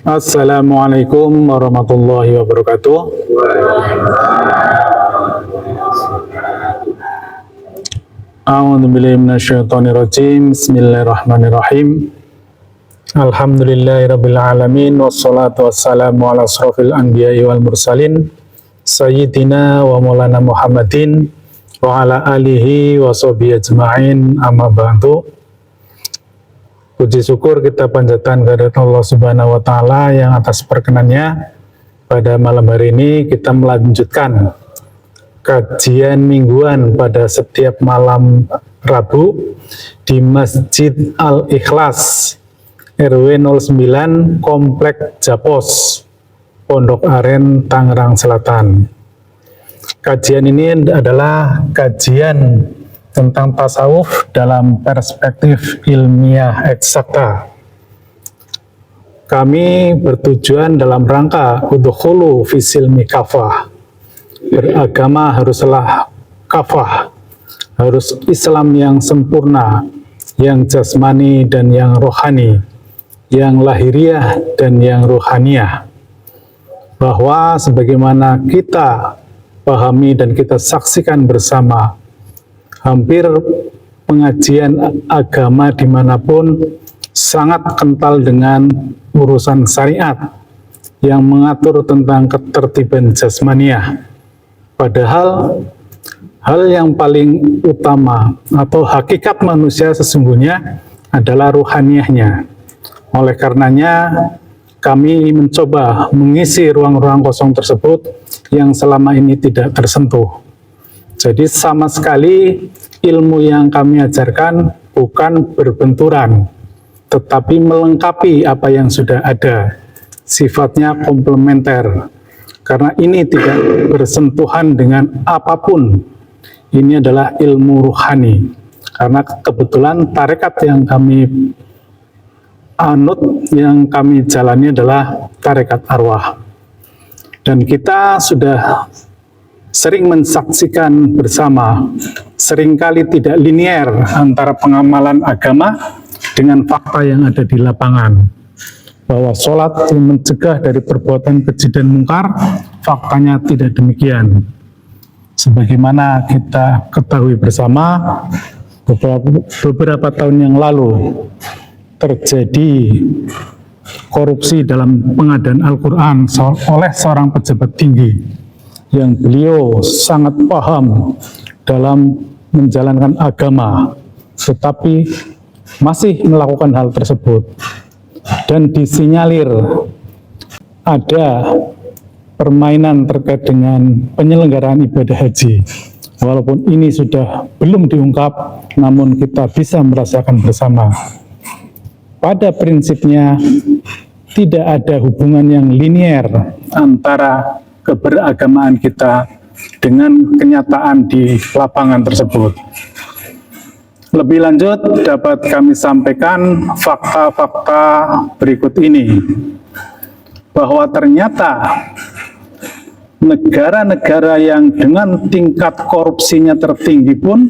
Assalamualaikum warahmatullahi wabarakatuh. A'udzubillahi minasyaitonirrajim. Bismillahirrahmanirrahim. Alhamdulillahirabbil alamin wassalatu wassalamu ala asrofil anbiya'i wal mursalin sayyidina wa maulana Muhammadin wa ala alihi wa sahbihi ajma'in, amma ba'du. Puji syukur kita panjatkan kehadirat Allah Subhanahu wa Ta'ala yang atas perkenannya pada malam hari ini kita melanjutkan kajian mingguan pada setiap malam Rabu di Masjid Al-Ikhlas RW 09 Komplek Japos, Pondok Aren, Tangerang Selatan. Kajian ini adalah kajian tentang tasawuf dalam perspektif ilmiah eksakta. Kami bertujuan dalam rangka udkhulu fi silmi kafah. Beragama haruslah kafah, harus Islam yang sempurna, yang jasmani dan yang rohani, yang lahiriah dan yang ruhaniyah. Bahwa sebagaimana kita pahami dan kita saksikan bersama, hampir pengajian agama dimanapun sangat kental dengan urusan syariat yang mengatur tentang ketertiban jasmaniah. Padahal hal yang paling utama atau hakikat manusia sesungguhnya adalah ruhaniyahnya. Oleh karenanya kami mencoba mengisi ruang-ruang kosong tersebut yang selama ini tidak tersentuh. Jadi sama sekali ilmu yang kami ajarkan bukan berbenturan, tetapi melengkapi apa yang sudah ada. Sifatnya komplementer, karena ini tidak bersentuhan dengan apapun. Ini adalah ilmu ruhani, karena kebetulan tarekat yang kami anut, yang kami jalani adalah tarekat arwah. Dan kita sudah sering mensaksikan bersama, seringkali tidak linier antara pengamalan agama dengan fakta yang ada di lapangan. Bahwa sholat mencegah dari perbuatan keji dan mungkar, faktanya tidak demikian. Sebagaimana kita ketahui bersama, beberapa tahun yang lalu terjadi korupsi dalam pengadaan Al-Quran oleh seorang pejabat tinggi yang beliau sangat paham dalam menjalankan agama, tetapi masih melakukan hal tersebut. Dan disinyalir ada permainan terkait dengan penyelenggaraan ibadah haji. Walaupun ini sudah belum diungkap, namun kita bisa merasakan bersama. Pada prinsipnya, tidak ada hubungan yang linier antara keberagamaan kita dengan kenyataan di lapangan tersebut. Lebih lanjut dapat kami sampaikan fakta-fakta berikut ini, bahwa ternyata negara-negara yang dengan tingkat korupsinya tertinggi pun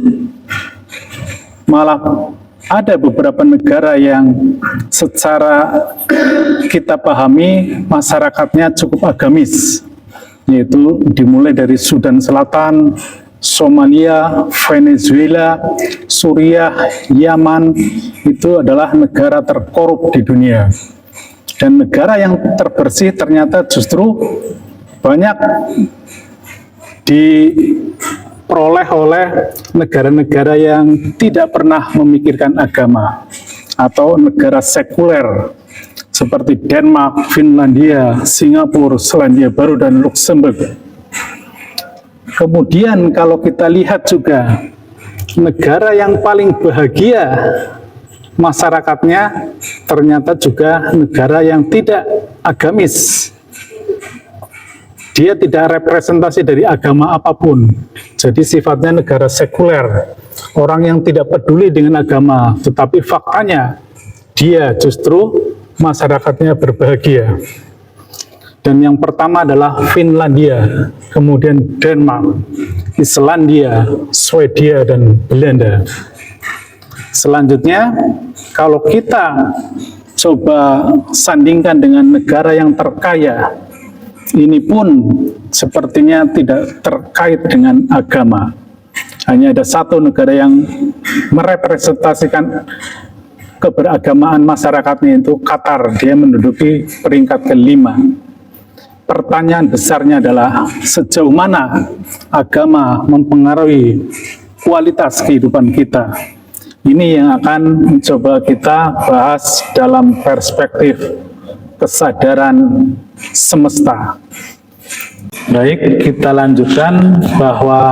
malah ada beberapa negara yang secara kita pahami masyarakatnya cukup agamis, yaitu dimulai dari Sudan Selatan, Somalia, Venezuela, Suriah, Yaman. Itu adalah negara terkorup di dunia. Dan negara yang terbersih ternyata justru banyak diperoleh oleh negara-negara yang tidak pernah memikirkan agama atau negara sekuler seperti Denmark, Finlandia, Singapura, Selandia Baru, dan Luxembourg. Kemudian kalau kita lihat juga negara yang paling bahagia masyarakatnya ternyata juga negara yang tidak agamis. Dia tidak representasi dari agama apapun. Jadi sifatnya negara sekuler. Orang yang tidak peduli dengan agama, tetapi faktanya dia justru masyarakatnya berbahagia. Dan yang pertama adalah Finlandia, kemudian Denmark, Islandia, Swedia, dan Belanda. Selanjutnya, kalau kita coba sandingkan dengan negara yang terkaya, ini pun sepertinya tidak terkait dengan agama. Hanya ada satu negara yang merepresentasikan keberagamaan masyarakatnya, itu Qatar. Dia menduduki peringkat kelima. Pertanyaan besarnya adalah sejauh mana agama mempengaruhi kualitas kehidupan kita. Ini yang akan mencoba kita bahas dalam perspektif kesadaran semesta. Baik, kita lanjutkan bahwa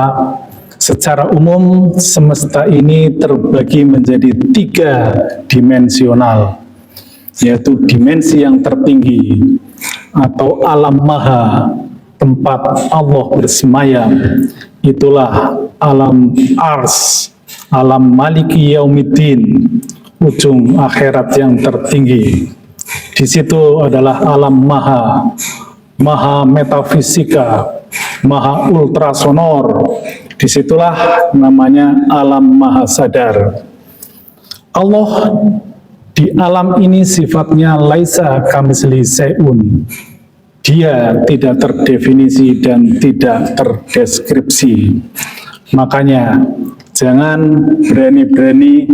secara umum semesta ini terbagi menjadi 3 dimensional, yaitu dimensi yang tertinggi atau alam maha, tempat Allah bersemayam, itulah alam ars, alam maliki yaumiddin, ujung akhirat yang tertinggi. Di situ adalah alam maha, maha metafisika, maha ultrasonor. Disitulah namanya alam maha sadar. Allah di alam ini sifatnya laisa kamitslihi syai'un. Dia tidak terdefinisi dan tidak terdeskripsi. Makanya jangan berani-berani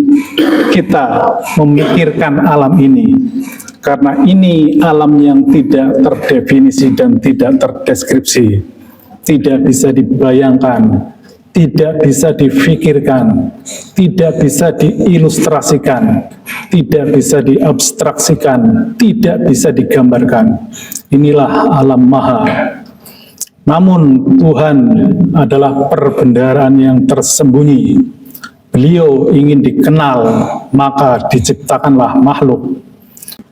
kita memikirkan alam ini, karena ini alam yang tidak terdefinisi dan tidak terdeskripsi, tidak bisa dibayangkan, tidak bisa difikirkan, tidak bisa diilustrasikan, tidak bisa diabstraksikan, tidak bisa digambarkan. Inilah alam maha. Namun Tuhan adalah perbendaharaan yang tersembunyi. Beliau ingin dikenal, maka diciptakanlah makhluk.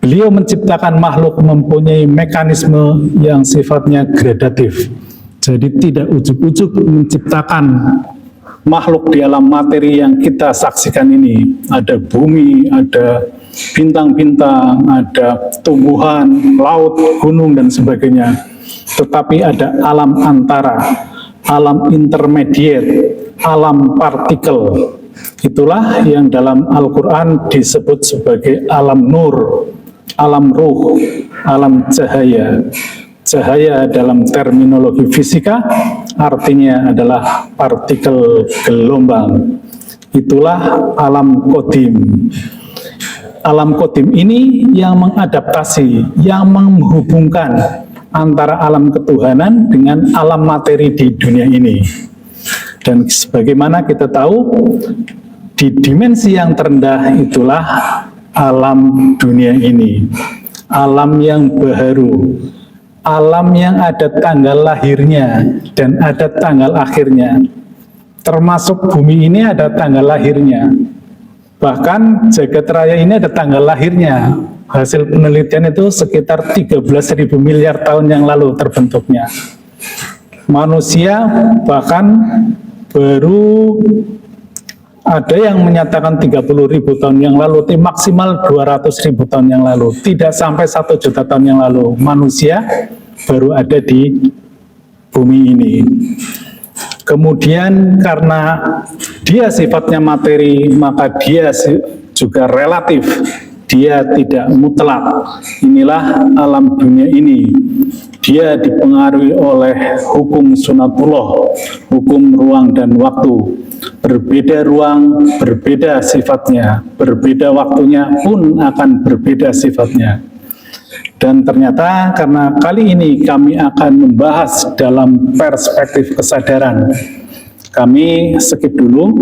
Beliau menciptakan makhluk mempunyai mekanisme yang sifatnya gradatif. Jadi tidak ujuk-ujuk menciptakan makhluk di alam materi yang kita saksikan ini. Ada bumi, ada bintang-bintang, ada tumbuhan, laut, gunung, dan sebagainya. Tetapi ada alam antara, alam intermediate, alam partikel. Itulah yang dalam Al-Quran disebut sebagai alam nur, alam ruh, alam cahaya. Cahaya dalam terminologi fisika artinya adalah partikel gelombang. Itulah alam qadim. Alam qadim ini yang mengadaptasi, yang menghubungkan antara alam ketuhanan dengan alam materi di dunia ini. Dan sebagaimana kita tahu, di dimensi yang terendah itulah alam dunia ini, alam yang baharu, alam yang ada tanggal lahirnya dan ada tanggal akhirnya. Termasuk bumi ini ada tanggal lahirnya. Bahkan jagat raya ini ada tanggal lahirnya. Hasil penelitian itu sekitar 13.000 miliar tahun yang lalu terbentuknya. Manusia bahkan baru ada yang menyatakan 30.000 tahun yang lalu, maksimal 200.000 tahun yang lalu, tidak sampai 1 juta tahun yang lalu. Manusia baru ada di bumi ini. Kemudian karena dia sifatnya materi, maka dia juga relatif, dia tidak mutlak. Inilah alam dunia ini. Dia dipengaruhi oleh hukum sunatullah, hukum ruang dan waktu. Berbeda ruang, berbeda sifatnya, berbeda waktunya pun akan berbeda sifatnya. Dan ternyata karena kali ini kami akan membahas dalam perspektif kesadaran, kami skip dulu.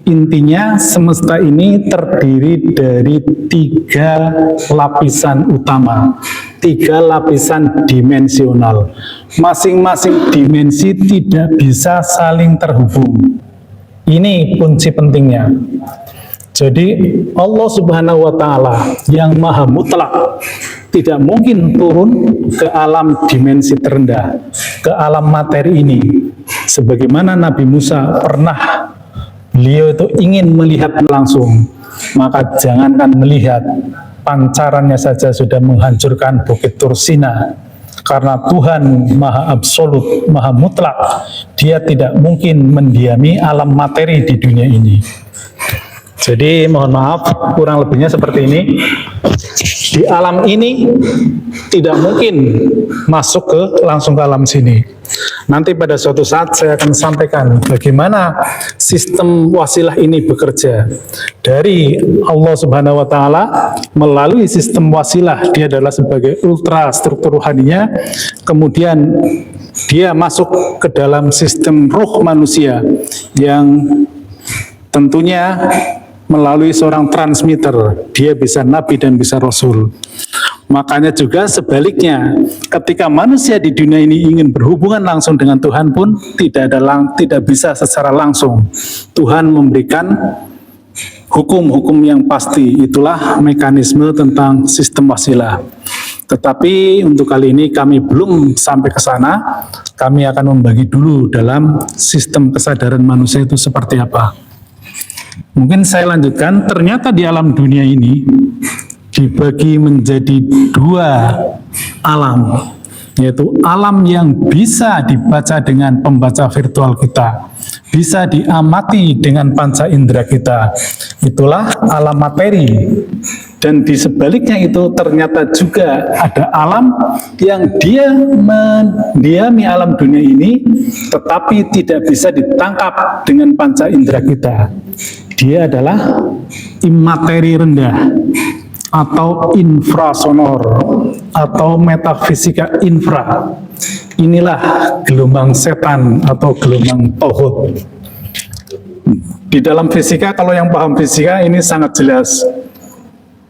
Intinya semesta ini terdiri dari 3 lapisan utama, 3 lapisan dimensional. Masing-masing dimensi tidak bisa saling terhubung. Ini kunci pentingnya. Jadi Allah Subhanahu wa Ta'ala yang maha mutlak tidak mungkin turun ke alam dimensi terendah, ke alam materi ini. Sebagaimana Nabi Musa pernah, beliau itu ingin melihat langsung, maka jangankan melihat, pancarannya saja sudah menghancurkan Bukit Tursina. Karena Tuhan maha absolut, maha mutlak, dia tidak mungkin mendiami alam materi di dunia ini. Jadi mohon maaf, kurang lebihnya seperti ini. Di alam ini tidak mungkin masuk langsung ke alam sini. Nanti pada suatu saat saya akan sampaikan bagaimana sistem wasilah ini bekerja. Dari Allah Subhanahu wa taala melalui sistem wasilah, dia adalah sebagai ultra struktur rohaninya, kemudian dia masuk ke dalam sistem ruh manusia yang tentunya melalui seorang transmitter, dia bisa nabi dan bisa rasul. Makanya juga sebaliknya, ketika manusia di dunia ini ingin berhubungan langsung dengan Tuhan pun tidak bisa secara langsung. Tuhan memberikan hukum-hukum yang pasti, itulah mekanisme tentang sistem wasilah. Tetapi untuk kali ini kami belum sampai ke sana, kami akan membagi dulu dalam sistem kesadaran manusia itu seperti apa. Mungkin saya lanjutkan, ternyata di alam dunia ini dibagi menjadi dua alam, yaitu alam yang bisa dibaca dengan pembaca virtual kita, bisa diamati dengan panca indera kita, itulah alam materi. Dan di sebaliknya itu ternyata juga ada alam yang dia mendiami alam dunia ini, tetapi tidak bisa ditangkap dengan panca indera kita. Dia adalah imateri rendah, atau infrasonor, atau metafisika infra. Inilah gelombang setan atau gelombang tauhid. Di dalam fisika, kalau yang paham fisika ini sangat jelas.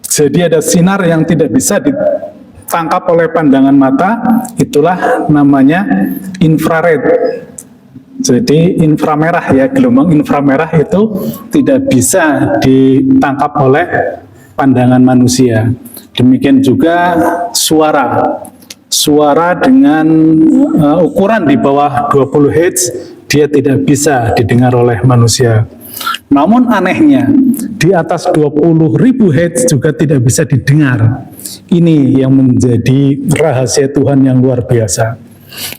Jadi ada sinar yang tidak bisa ditangkap oleh pandangan mata, itulah namanya infrared. Jadi inframerah ya, gelombang inframerah itu tidak bisa ditangkap oleh pandangan manusia. Demikian juga suara dengan ukuran di bawah 20 Hz dia tidak bisa didengar oleh manusia. Namun anehnya di atas 20.000 Hz juga tidak bisa didengar. Ini yang menjadi rahasia Tuhan yang luar biasa.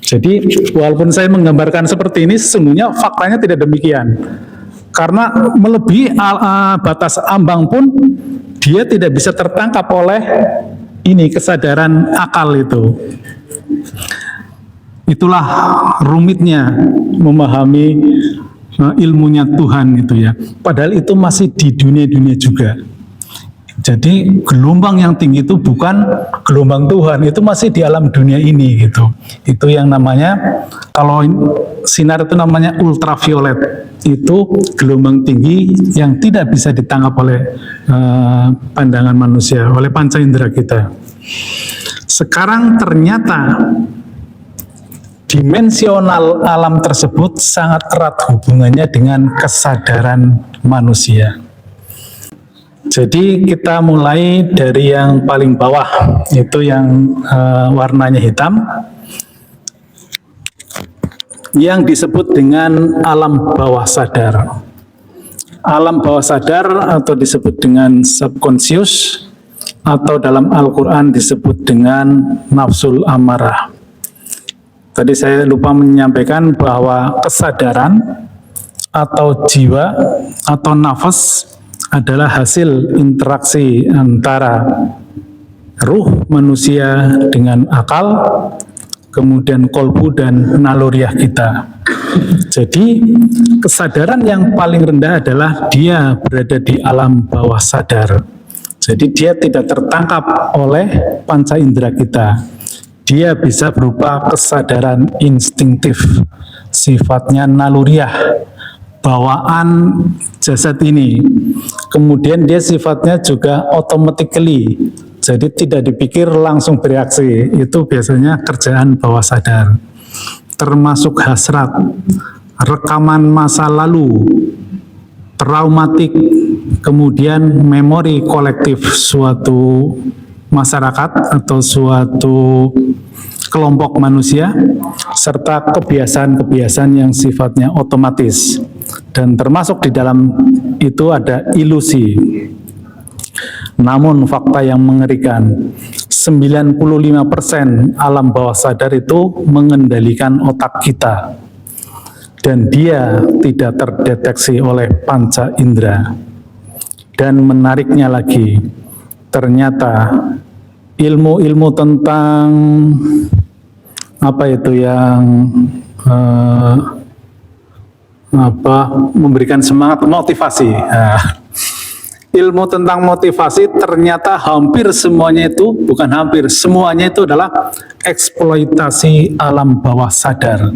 Jadi walaupun saya menggambarkan seperti ini, sesungguhnya faktanya tidak demikian. Karena melebihi batas ambang pun dia tidak bisa tertangkap oleh ini kesadaran akal itu. Itulah rumitnya memahami ilmunya Tuhan itu ya. Padahal itu masih di dunia-dunia juga. Jadi gelombang yang tinggi itu bukan gelombang Tuhan, itu masih di alam dunia ini gitu. Itu yang namanya, kalau sinar itu namanya ultraviolet. Itu gelombang tinggi yang tidak bisa ditangkap oleh pandangan manusia, oleh panca indera kita. Sekarang ternyata dimensional alam tersebut sangat erat hubungannya dengan kesadaran manusia. Jadi kita mulai dari yang paling bawah, itu yang warnanya hitam, yang disebut dengan alam bawah sadar. Alam bawah sadar atau disebut dengan subconscious, atau dalam Al-Quran disebut dengan nafsul amarah. Tadi saya lupa menyampaikan bahwa kesadaran atau jiwa atau nafas adalah hasil interaksi antara ruh manusia dengan akal, kemudian kolbu dan naluriah kita. Jadi kesadaran yang paling rendah adalah dia berada di alam bawah sadar. Jadi dia tidak tertangkap oleh panca indera kita. Dia bisa berupa kesadaran instinktif, sifatnya naluriah, bawaan jasad ini. Kemudian dia sifatnya juga automatically, jadi tidak dipikir langsung bereaksi. Itu biasanya kerjaan bawah sadar. Termasuk hasrat, rekaman masa lalu, traumatik, kemudian memori kolektif suatu masyarakat atau suatu kelompok manusia, serta kebiasaan-kebiasaan yang sifatnya otomatis. Dan termasuk di dalam itu ada ilusi. Namun fakta yang mengerikan, 95% alam bawah sadar itu mengendalikan otak kita. Dan dia tidak terdeteksi oleh panca indera. Dan menariknya lagi, ternyata ilmu-ilmu tentang apa itu yang memberikan semangat, motivasi. Nah, ilmu tentang motivasi ternyata hampir semuanya itu, bukan hampir, semuanya itu adalah eksploitasi alam bawah sadar.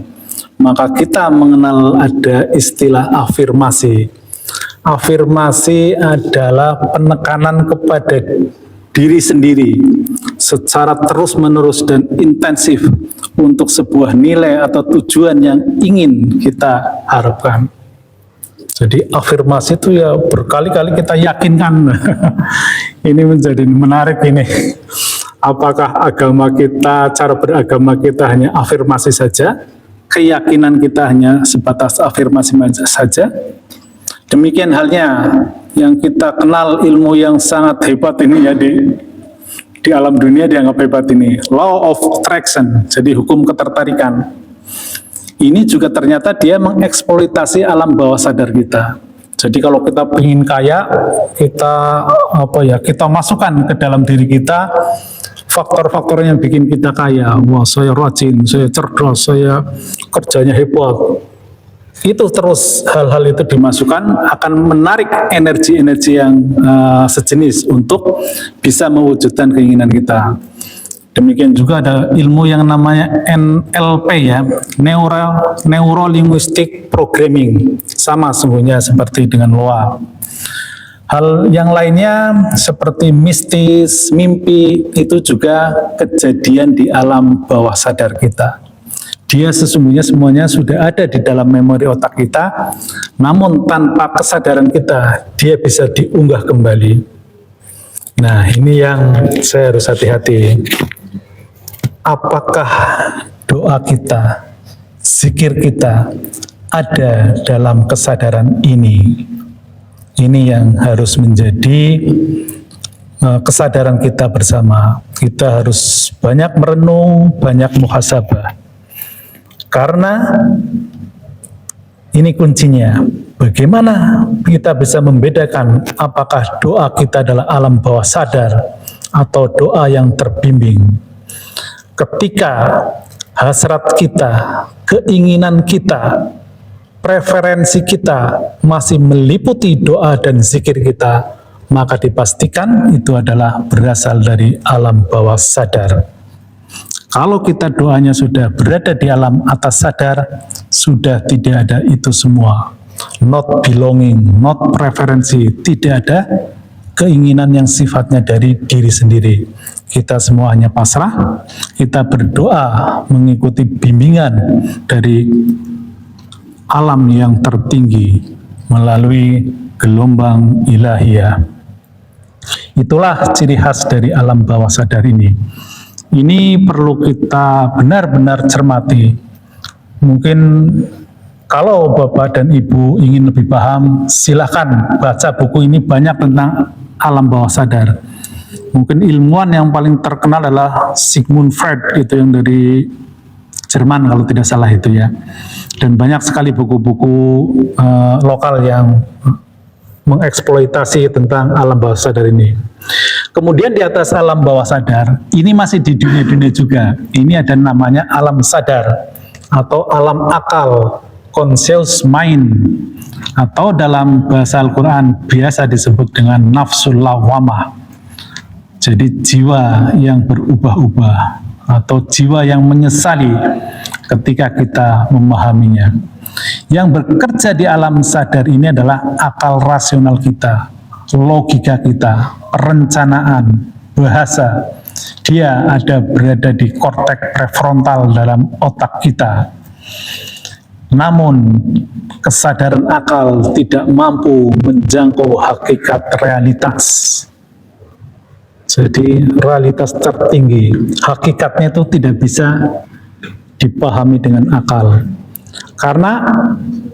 Maka kita mengenal ada istilah afirmasi. Afirmasi adalah penekanan kepada diri sendiri secara terus-menerus dan intensif untuk sebuah nilai atau tujuan yang ingin kita harapkan. Jadi afirmasi itu ya berkali-kali kita yakinkan. Ini menjadi menarik ini. Apakah agama kita, cara beragama kita hanya afirmasi saja? Keyakinan kita hanya sebatas afirmasi saja? Demikian halnya yang kita kenal ilmu yang sangat hebat ini ya di alam dunia dianggap hebat ini, law of attraction, jadi hukum ketertarikan. Ini juga ternyata dia mengeksploitasi alam bawah sadar kita. Jadi kalau kita ingin kaya, kita masukkan ke dalam diri kita faktor-faktor yang bikin kita kaya. Wah, saya rajin, saya cerdas, saya kerjanya hebat. Itu terus hal-hal itu dimasukkan akan menarik energi-energi yang sejenis untuk bisa mewujudkan keinginan kita. Demikian juga ada ilmu yang namanya NLP ya, Neuro Linguistic Programming, sama sesungguhnya seperti dengan LOA. Hal yang lainnya seperti mistis, mimpi, itu juga kejadian di alam bawah sadar kita. Dia sesungguhnya semuanya sudah ada di dalam memori otak kita, namun tanpa kesadaran kita, dia bisa diunggah kembali. Nah, ini yang saya harus hati-hati. Apakah doa kita, zikir kita ada dalam kesadaran ini? Ini yang harus menjadi kesadaran kita bersama. Kita harus banyak merenung, banyak muhasabah. Karena ini kuncinya, bagaimana kita bisa membedakan apakah doa kita adalah alam bawah sadar atau doa yang terbimbing. Ketika hasrat kita, keinginan kita, preferensi kita masih meliputi doa dan zikir kita, maka dipastikan itu adalah berasal dari alam bawah sadar. Kalau kita doanya sudah berada di alam atas sadar, sudah tidak ada itu semua. Not belonging, not preferensi, tidak ada keinginan yang sifatnya dari diri sendiri. Kita semua hanya pasrah, kita berdoa mengikuti bimbingan dari alam yang tertinggi melalui gelombang ilahiyah. Itulah ciri khas dari alam bawah sadar ini. Ini perlu kita benar-benar cermati. Mungkin kalau Bapak dan Ibu ingin lebih paham, silakan baca buku ini, banyak tentang alam bawah sadar. Mungkin ilmuwan yang paling terkenal adalah Sigmund Freud, itu yang dari Jerman kalau tidak salah itu ya. Dan banyak sekali buku-buku lokal yang mengeksploitasi tentang alam bawah sadar ini. Kemudian di atas alam bawah sadar, ini masih di dunia-dunia juga. Ini ada namanya alam sadar atau alam akal, conscious mind, atau dalam bahasa Al-Quran biasa disebut dengan nafsul lawamah. Jadi jiwa yang berubah-ubah atau jiwa yang menyesali ketika kita memahaminya. Yang bekerja di alam sadar ini adalah akal rasional kita, logika kita, perencanaan, bahasa. Dia ada berada di korteks prefrontal dalam otak kita. Namun kesadaran akal tidak mampu menjangkau hakikat realitas. Jadi realitas tertinggi, hakikatnya itu tidak bisa dipahami dengan akal. Karena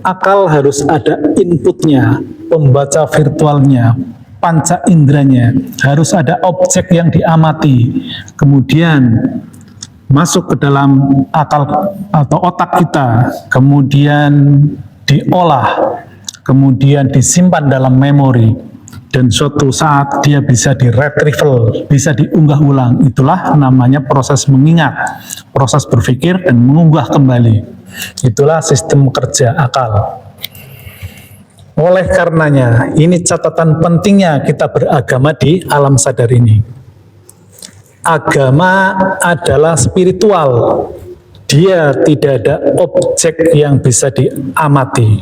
akal harus ada inputnya, pembaca virtualnya, panca inderanya, harus ada objek yang diamati, kemudian masuk ke dalam akal atau otak kita, kemudian diolah, kemudian disimpan dalam memori, dan suatu saat dia bisa di-retrieval, bisa diunggah ulang. Itulah namanya proses mengingat, proses berpikir dan mengunggah kembali. Itulah sistem kerja akal. Oleh karenanya, ini catatan pentingnya kita beragama di alam sadar ini. Agama adalah spiritual. Dia tidak ada objek yang bisa diamati.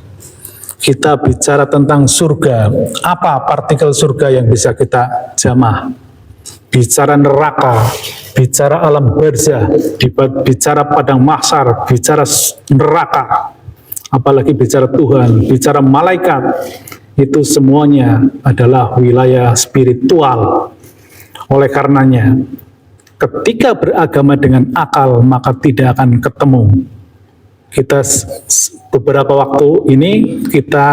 Kita bicara tentang surga. Apa partikel surga yang bisa kita jamah? Bicara neraka, bicara alam barzah, bicara padang mahsyar, bicara neraka. Apalagi bicara Tuhan, bicara malaikat, itu semuanya adalah wilayah spiritual. Oleh karenanya, ketika beragama dengan akal, maka tidak akan ketemu. Kita beberapa waktu ini, kita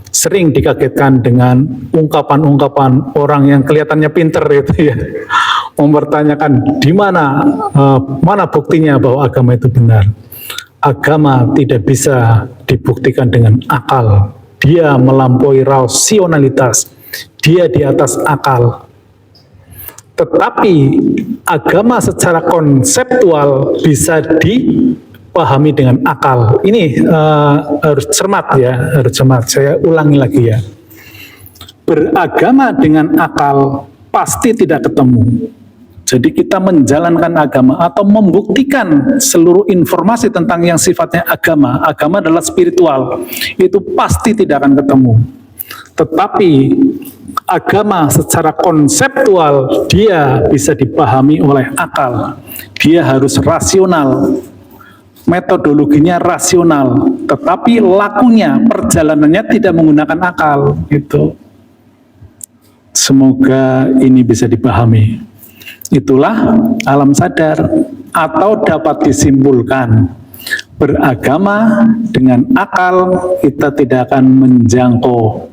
sering dikagetkan dengan ungkapan-ungkapan orang yang kelihatannya pinter itu ya, mempertanyakan di mana buktinya bahwa agama itu benar. Agama tidak bisa dibuktikan dengan akal. Dia melampaui rasionalitas. Dia di atas akal. Tetapi agama secara konseptual bisa dipahami dengan akal. Ini harus cermat ya, harus cermat. Saya ulangi lagi ya. Beragama dengan akal pasti tidak ketemu. Jadi kita menjalankan agama atau membuktikan seluruh informasi tentang yang sifatnya agama. Agama adalah spiritual. Itu pasti tidak akan ketemu. Tetapi agama secara konseptual dia bisa dipahami oleh akal. Dia harus rasional. Metodologinya rasional. Tetapi lakunya, perjalanannya tidak menggunakan akal. Gitu. Semoga ini bisa dipahami. Itulah alam sadar, atau dapat disimpulkan beragama dengan akal kita tidak akan menjangkau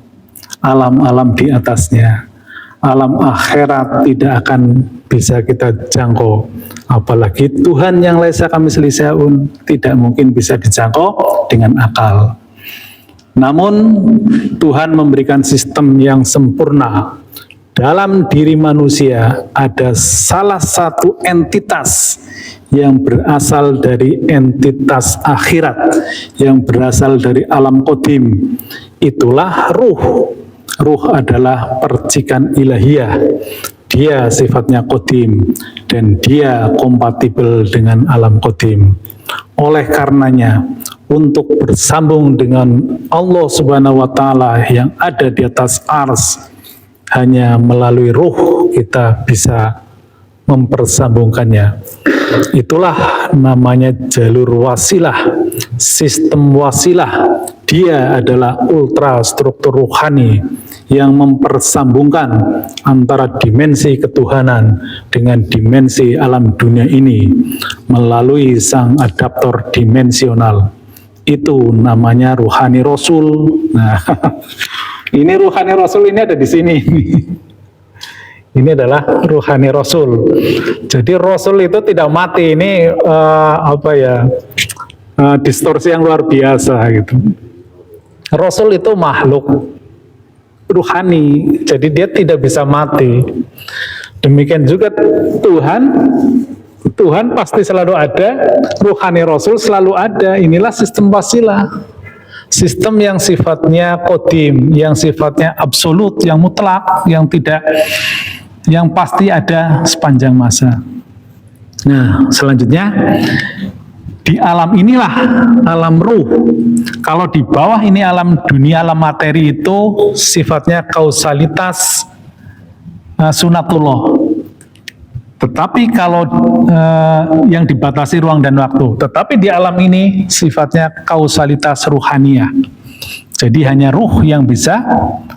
alam-alam di atasnya. Alam akhirat tidak akan bisa kita jangkau. Apalagi Tuhan yang laisa kamitslihi syai'un tidak mungkin bisa dijangkau dengan akal. Namun Tuhan memberikan sistem yang sempurna. Dalam diri manusia ada salah satu entitas yang berasal dari entitas akhirat, yang berasal dari alam qadim. Itulah ruh. Ruh adalah percikan ilahiyah. Dia sifatnya qadim dan dia kompatibel dengan alam qadim. Oleh karenanya, untuk bersambung dengan Allah Subhanahu wa Ta'ala yang ada di atas ars, hanya melalui ruh kita bisa mempersambungkannya. Itulah namanya jalur wasilah, sistem wasilah. Dia adalah ultrastruktur rohani yang mempersambungkan antara dimensi ketuhanan dengan dimensi alam dunia ini melalui sang adaptor dimensional. Itu namanya ruhani Rasul. Nah, ini ruhani Rasul ini ada di sini. Ini adalah ruhani Rasul. Jadi Rasul itu tidak mati. Ini distorsi yang luar biasa gitu. Rasul itu makhluk ruhani, jadi dia tidak bisa mati. Demikian juga Tuhan pasti selalu ada, ruhani Rasul selalu ada. Inilah sistem wasilah. Sistem yang sifatnya qadim, yang sifatnya absolut, yang mutlak, yang pasti ada sepanjang masa. Nah, selanjutnya di alam inilah alam ruh. Kalau di bawah ini alam dunia, alam materi itu sifatnya kausalitas sunatullah. Tetapi kalau yang dibatasi ruang dan waktu, tetapi di alam ini sifatnya kausalitas ruhaniyah. Jadi hanya ruh yang bisa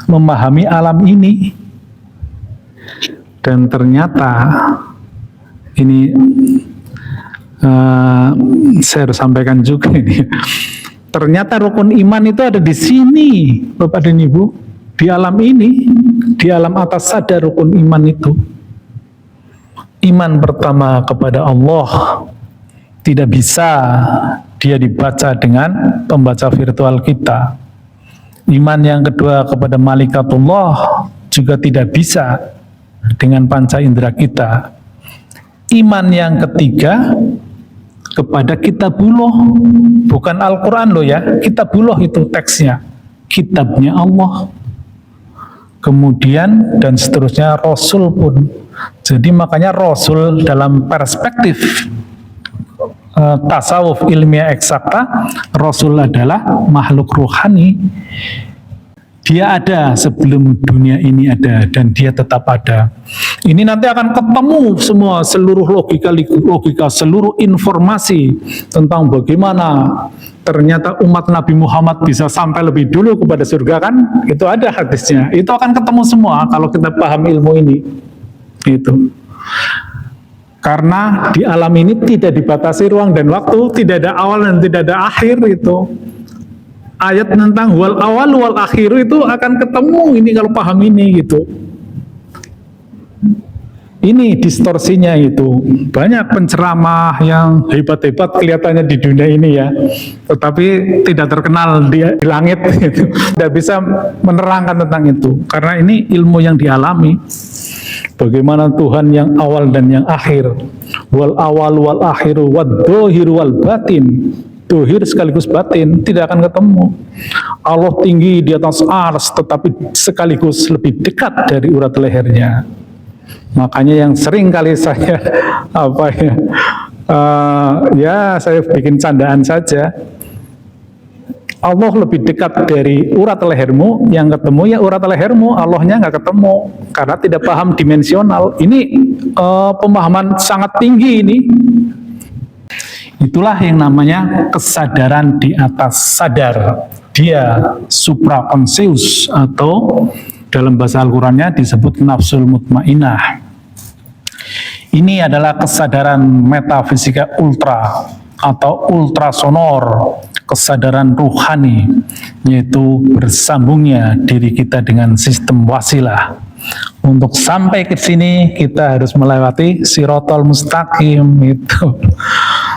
memahami alam ini. Dan ternyata ini saya harus sampaikan juga ini. Ternyata rukun iman itu ada di sini, Bapak dan Ibu, di alam ini, di alam atas sadar rukun iman itu. Iman pertama kepada Allah tidak bisa dia dibaca dengan pembaca virtual kita. Iman yang kedua kepada malaikatullah juga tidak bisa dengan panca indera kita. Iman yang ketiga kepada kitabullah, bukan Al-Quran loh ya, kitabullah itu teksnya, kitabnya Allah. Kemudian dan seterusnya Rasul pun. Jadi makanya Rasul dalam perspektif tasawuf ilmiah eksakta, Rasul adalah makhluk rohani. Dia ada sebelum dunia ini ada, dan dia tetap ada. Ini nanti akan ketemu semua, seluruh logika, seluruh informasi tentang bagaimana ternyata umat Nabi Muhammad bisa sampai lebih dulu kepada surga, kan? Itu ada hadisnya. Itu akan ketemu semua kalau kita paham ilmu ini. Itu. Karena di alam ini tidak dibatasi ruang dan waktu, tidak ada awal dan tidak ada akhir itu. Ayat tentang wal awal wal akhir itu akan ketemu ini kalau paham ini gitu. Ini distorsinya itu. Banyak penceramah yang hebat-hebat kelihatannya di dunia ini ya, tetapi tidak terkenal di langit gitu. Tidak bisa menerangkan tentang itu. Karena ini ilmu yang dialami. Bagaimana Tuhan yang awal dan yang akhir. Wal awal wal akhiru wad dohir wal batin. Dohir sekaligus batin, tidak akan ketemu. Allah tinggi di atas ars, tetapi sekaligus lebih dekat dari urat lehernya. Makanya yang sering kali saya saya bikin candaan saja. Allah lebih dekat dari urat lehermu, yang ketemu ya urat lehermu, Allahnya nggak ketemu karena tidak paham dimensional. Ini pemahaman sangat tinggi ini. Itulah yang namanya kesadaran di atas sadar. Dia suprakonsius, atau dalam bahasa Al-Qurannya disebut nafsul mutmainah. Ini adalah kesadaran metafisika ultra atau ultrasonor, kesadaran ruhani, yaitu bersambungnya diri kita dengan sistem wasilah. Untuk sampai ke sini kita harus melewati sirotol mustaqim itu.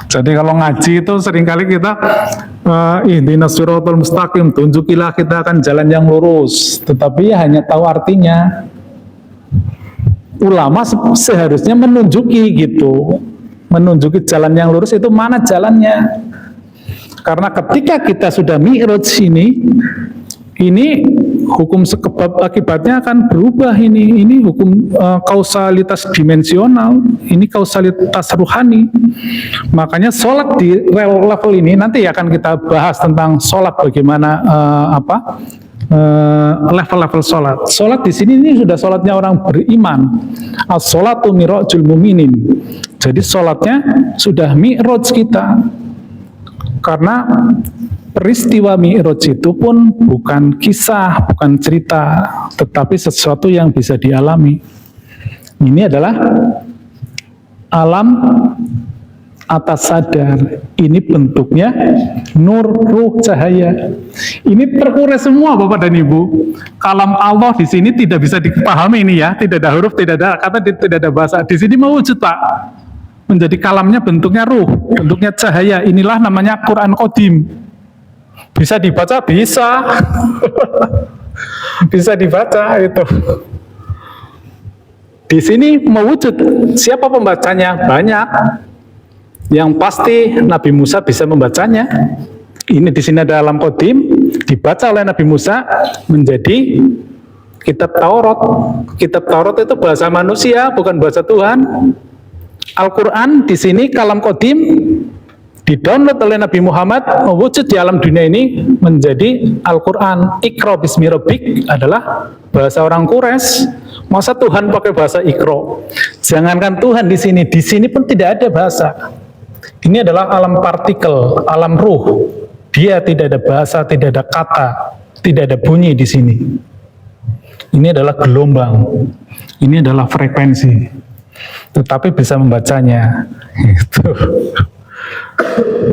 Jadi kalau ngaji itu seringkali kita ihdinas sirotol mustaqim, tunjukilah kita akan jalan yang lurus, tetapi ya hanya tahu artinya. Ulama seharusnya menunjuki gitu, menunjuki jalan yang lurus itu mana jalannya. Karena ketika kita sudah mi'raj ini hukum sebab akibatnya akan berubah ini. Ini hukum kausalitas dimensional, ini kausalitas ruhani. Makanya sholat di level ini nanti akan kita bahas tentang sholat bagaimana level-level sholat. Sholat di sini ini sudah sholatnya orang beriman. As-sholatu mirajul muminin. Jadi sholatnya sudah mi'raj kita. Karena peristiwa mi'raj itu pun bukan kisah, bukan cerita, tetapi sesuatu yang bisa dialami. Ini adalah alam atas sadar. Ini bentuknya nur, ruh, cahaya. Ini terkuras semua Bapak dan Ibu. Kalam Allah di sini tidak bisa dipahami ini ya, tidak ada huruf, tidak ada kata, tidak ada bahasa. Di sini mewujud Pak. Menjadi kalamnya bentuknya ruh, bentuknya cahaya. Inilah namanya Quran Qadim. Bisa dibaca? Bisa. Bisa dibaca itu. Di sini mewujud. Siapa pembacanya? Banyak. Yang pasti Nabi Musa bisa membacanya. Ini di sini ada alam Qadim, dibaca oleh Nabi Musa menjadi kitab Taurat. Kitab Taurat itu bahasa manusia, bukan bahasa Tuhan. Al-Quran di sini kalam Qadim didownload oleh Nabi Muhammad, mewujud di alam dunia ini menjadi Al-Quran. Iqra bismi rabbik adalah bahasa orang Quraisy. Masa Tuhan pakai bahasa Iqra? Jangankan Tuhan di sini pun tidak ada bahasa. Ini adalah alam partikel, alam ruh. Dia tidak ada bahasa, tidak ada kata, tidak ada bunyi di sini. Ini adalah gelombang. Ini adalah frekuensi. Tetapi bisa membacanya. Gitu.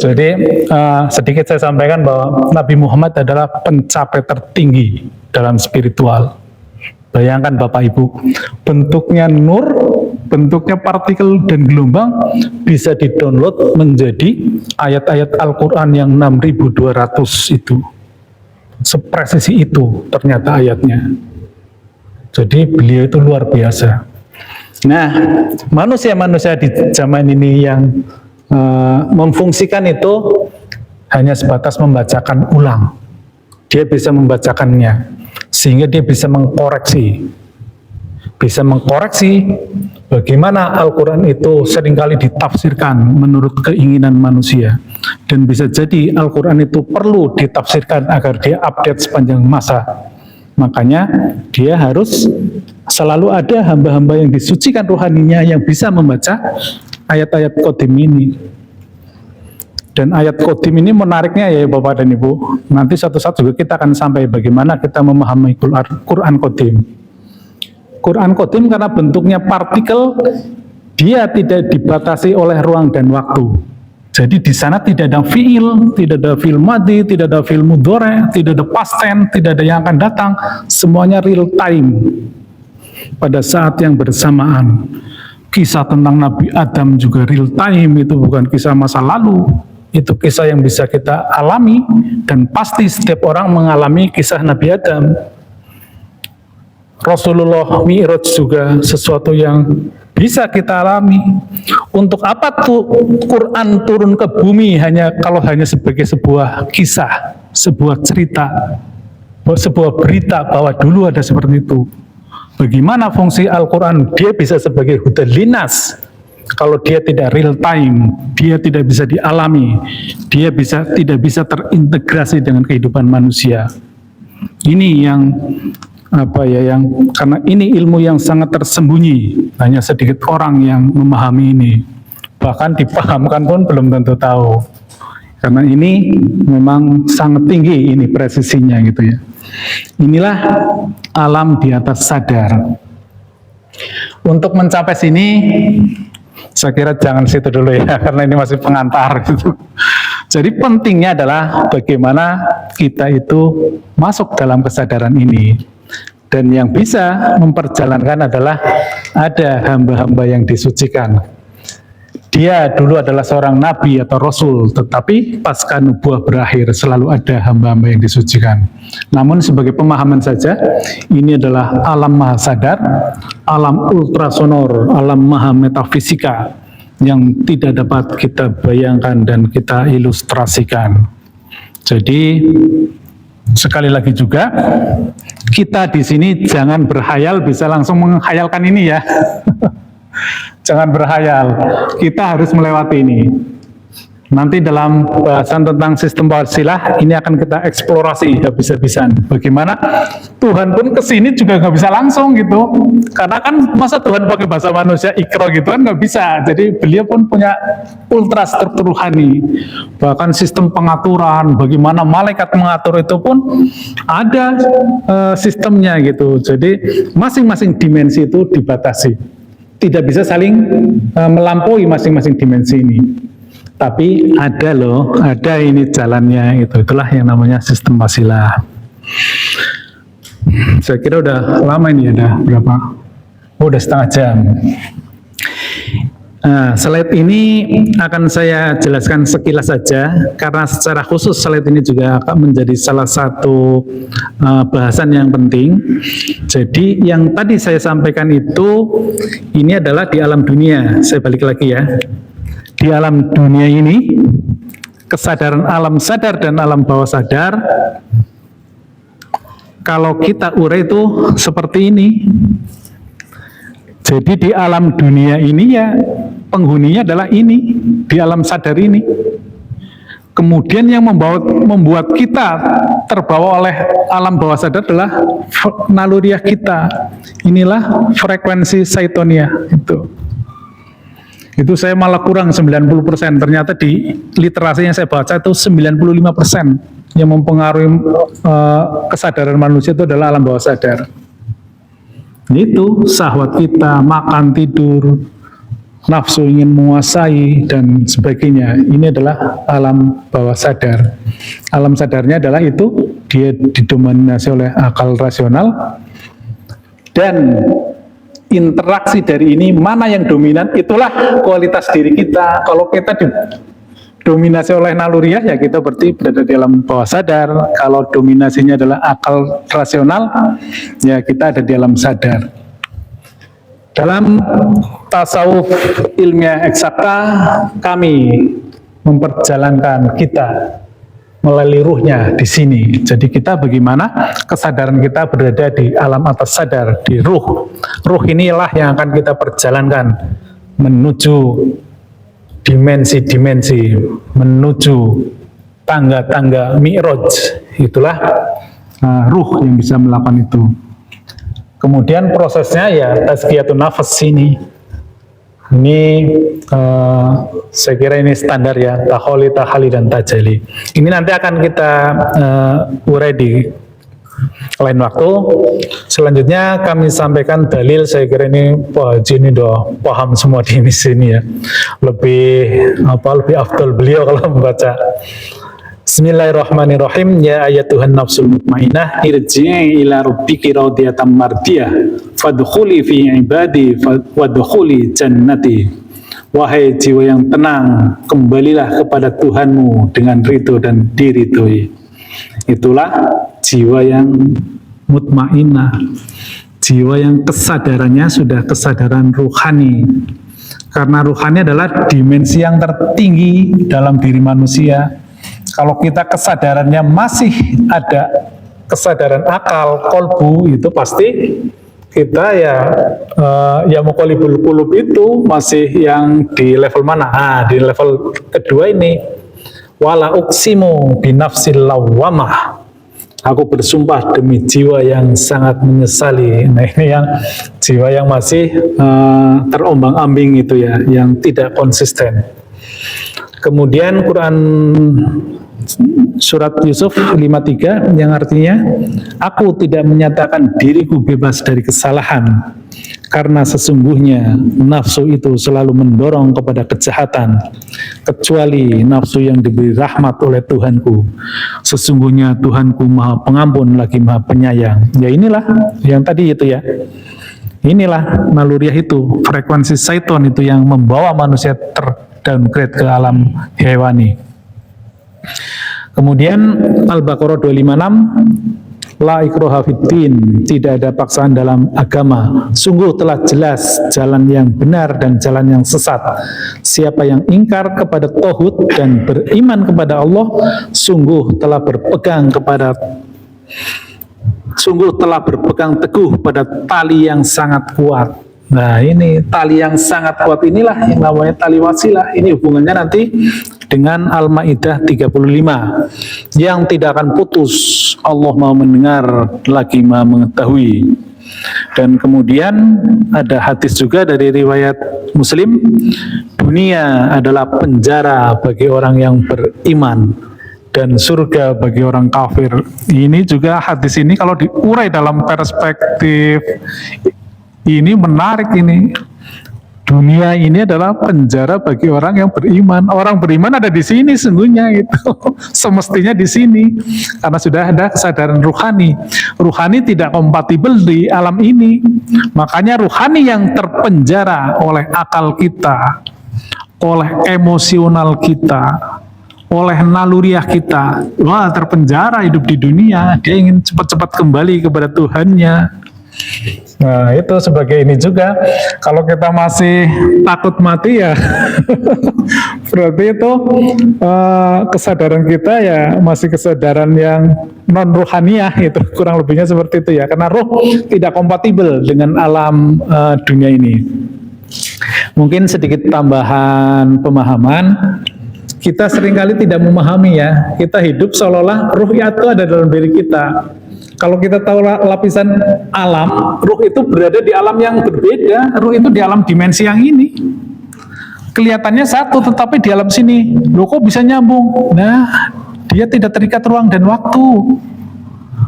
Jadi sedikit saya sampaikan bahwa Nabi Muhammad adalah pencapai tertinggi dalam spiritual. Bayangkan Bapak Ibu, bentuknya nur, bentuknya partikel dan gelombang bisa didownload menjadi ayat-ayat Al-Quran yang 6.200 itu. Sepresisi itu ternyata ayatnya. Jadi beliau itu luar biasa. Nah, manusia-manusia di zaman ini yang memfungsikan itu hanya sebatas membacakan ulang. Dia bisa membacakannya, sehingga dia bisa mengkoreksi. Bisa mengkoreksi bagaimana Al-Quran itu seringkali ditafsirkan menurut keinginan manusia. Dan bisa jadi Al-Quran itu perlu ditafsirkan agar dia update sepanjang masa. Makanya dia harus selalu ada hamba-hamba yang disucikan rohaninya yang bisa membaca ayat-ayat Qadim ini. Dan ayat Qadim ini menariknya ya Bapak dan Ibu. Nanti satu-satu juga kita akan sampai bagaimana kita memahami Quran Qadim. Quran Qadim karena bentuknya partikel, dia tidak dibatasi oleh ruang dan waktu. Jadi di sana tidak ada fiil, tidak ada fiil madhi, tidak ada fiil mudhari, tidak ada past tense, tidak ada yang akan datang, semuanya real time. Pada saat yang bersamaan. Kisah tentang Nabi Adam juga real time, itu bukan kisah masa lalu. Itu kisah yang bisa kita alami, dan pasti setiap orang mengalami kisah Nabi Adam. Rasulullah Mi'raj juga sesuatu yang bisa kita alami. Untuk apa tuh Quran turun ke bumi kalau hanya sebagai sebuah kisah, sebuah cerita, sebuah berita bahwa dulu ada seperti itu. Bagaimana fungsi Al-Quran? Dia bisa sebagai hudan linas. Kalau dia tidak real time, dia tidak bisa dialami, dia tidak bisa terintegrasi dengan kehidupan manusia. Ini yang karena ini ilmu yang sangat tersembunyi, hanya sedikit orang yang memahami ini, bahkan dipahamkan pun belum tentu tahu, karena ini memang sangat tinggi ini presisinya gitu ya. Inilah alam di atas sadar. Untuk mencapai sini, saya kira jangan situ dulu ya, karena ini masih pengantar gitu. Jadi pentingnya adalah bagaimana kita itu masuk dalam kesadaran ini. Dan yang bisa memperjalankan adalah ada hamba-hamba yang disucikan. Dia dulu adalah seorang nabi atau rasul, tetapi pasca nubuah berakhir selalu ada hamba-hamba yang disucikan. Namun sebagai pemahaman saja, ini adalah alam maha sadar, alam ultrasonor, alam maha metafisika yang tidak dapat kita bayangkan dan kita ilustrasikan. Jadi sekali lagi juga, kita di sini jangan berhayal bisa langsung menghayalkan ini ya. Jangan berhayal, kita harus melewati ini. Nanti dalam bahasan tentang sistem wasilah, ini akan kita eksplorasi habis-habisan. Bagaimana Tuhan pun kesini juga nggak bisa langsung gitu. Karena kan masa Tuhan pakai bahasa manusia ikro gitu kan nggak bisa. Jadi beliau pun punya ultra struktur rohani. Bahkan sistem pengaturan, bagaimana malaikat mengatur itu pun ada sistemnya gitu. Jadi masing-masing dimensi itu dibatasi. Tidak bisa saling melampaui masing-masing dimensi ini. Tapi ada ini jalannya gitu. Itulah yang namanya sistem wasilah. Saya kira udah lama ini, ada berapa? Oh, udah setengah jam. Nah, slide ini akan saya jelaskan sekilas saja, karena secara khusus slide ini juga akan menjadi salah satu bahasan yang penting. Jadi yang tadi saya sampaikan itu, ini adalah di alam dunia. Saya balik lagi ya. Di alam dunia ini, kesadaran alam sadar dan alam bawah sadar, kalau kita urai itu seperti ini. Jadi di alam dunia ini ya penghuninya adalah ini, di alam sadar ini. Kemudian yang membuat kita terbawa oleh alam bawah sadar adalah naluriah kita. Inilah frekuensi Saitonia itu. Itu saya malah kurang 90%. Ternyata di literasi yang saya baca itu 95% yang mempengaruhi kesadaran manusia itu adalah alam bawah sadar. Itu syahwat kita, makan, tidur, nafsu ingin menguasai, dan sebagainya. Ini adalah alam bawah sadar. Alam sadarnya adalah itu, dia didominasi oleh akal rasional, dan interaksi dari ini, mana yang dominan, itulah kualitas diri kita. Kalau kita dominasi oleh naluriah ya kita berarti berada di alam bawah sadar. Kalau dominasinya adalah akal rasional ya kita ada di alam sadar. Dalam tasawuf ilmiah eksakta kami memperjalankan kita melalui ruhnya di sini. Jadi kita bagaimana kesadaran kita berada di alam atas sadar, di ruh. Ruh inilah yang akan kita perjalankan menuju dimensi-dimensi, menuju tangga-tangga mi'raj. Itulah ruh yang bisa melakukan itu. Kemudian prosesnya ya tazkiyatun nafas ini. Ini saya kira ini standar ya, takholi, tahali, dan tajali. Ini nanti akan kita urai di lain waktu. Selanjutnya kami sampaikan dalil. Saya kira ini Pak Haji ini udah paham semua di sini ya. Lebih afdal beliau kalau membaca. Bismillahirrahmanirrahim. Ya ayatuhan nafsul mutmainah irji'i ila rabbiki radiyatan mardiyah fadkhuli fi ibadi wadkhuli jannati. Wahai jiwa yang tenang, kembalilah kepada Tuhanmu dengan ridho dan diridhoi. Itulah jiwa yang mutmainah, jiwa yang kesadarannya sudah kesadaran ruhani. Karena ruhani adalah dimensi yang tertinggi dalam diri manusia. Kalau kita kesadarannya masih ada kesadaran akal, kolbu, itu pasti kita ya muqallibul qulub itu masih yang di level mana? Di level kedua ini. Wala uqsimu binafsil lawwamah. Aku bersumpah demi jiwa yang sangat menyesali. Nah ini yang jiwa yang masih terombang-ambing itu ya, yang tidak konsisten. Kemudian Quran surat Yusuf 53 yang artinya, aku tidak menyatakan diriku bebas dari kesalahan, karena sesungguhnya nafsu itu selalu mendorong kepada kejahatan, kecuali nafsu yang diberi rahmat oleh Tuhanku. Sesungguhnya Tuhanku maha pengampun lagi maha penyayang. Ya inilah yang tadi itu ya. Inilah naluriah itu, frekuensi syaitan itu yang membawa manusia downgrade ke alam hewani. Kemudian Al-Baqarah 256, la ikraha fiddin, tidak ada paksaan dalam agama. Sungguh telah jelas jalan yang benar dan jalan yang sesat. Siapa yang ingkar kepada tauhid dan beriman kepada Allah, sungguh telah berpegang teguh pada tali yang sangat kuat. Nah ini tali yang sangat kuat inilah yang namanya tali wasilah. Ini hubungannya nanti dengan Al-Maidah 35 yang tidak akan putus. Allah mau mendengar lagi mau mengetahui. Dan kemudian ada hadis juga dari riwayat Muslim, dunia adalah penjara bagi orang yang beriman dan surga bagi orang kafir. Ini juga hadis ini kalau diurai dalam perspektif ini menarik ini. Dunia ini adalah penjara bagi orang yang beriman. Orang beriman ada di sini sungguhnya itu. Semestinya di sini. Karena sudah ada kesadaran ruhani. Ruhani tidak kompatibel di alam ini. Makanya ruhani yang terpenjara oleh akal kita, oleh emosional kita, oleh naluriah kita. Wah, terpenjara hidup di dunia. Dia ingin cepat-cepat kembali kepada Tuhannya. Nah itu sebagai ini juga, kalau kita masih takut mati ya berarti itu kesadaran kita ya masih kesadaran yang non ruhaniah, itu kurang lebihnya seperti itu ya, karena roh tidak kompatibel dengan alam dunia ini. Mungkin sedikit tambahan pemahaman, kita seringkali tidak memahami ya, kita hidup seolah-olah ruh itu ada dalam diri kita. Kalau kita tahu lapisan alam, ruh itu berada di alam yang berbeda. Ruh itu di alam dimensi yang ini. Kelihatannya satu, tetapi di alam sini. Loh kok bisa nyambung? Nah, dia tidak terikat ruang dan waktu.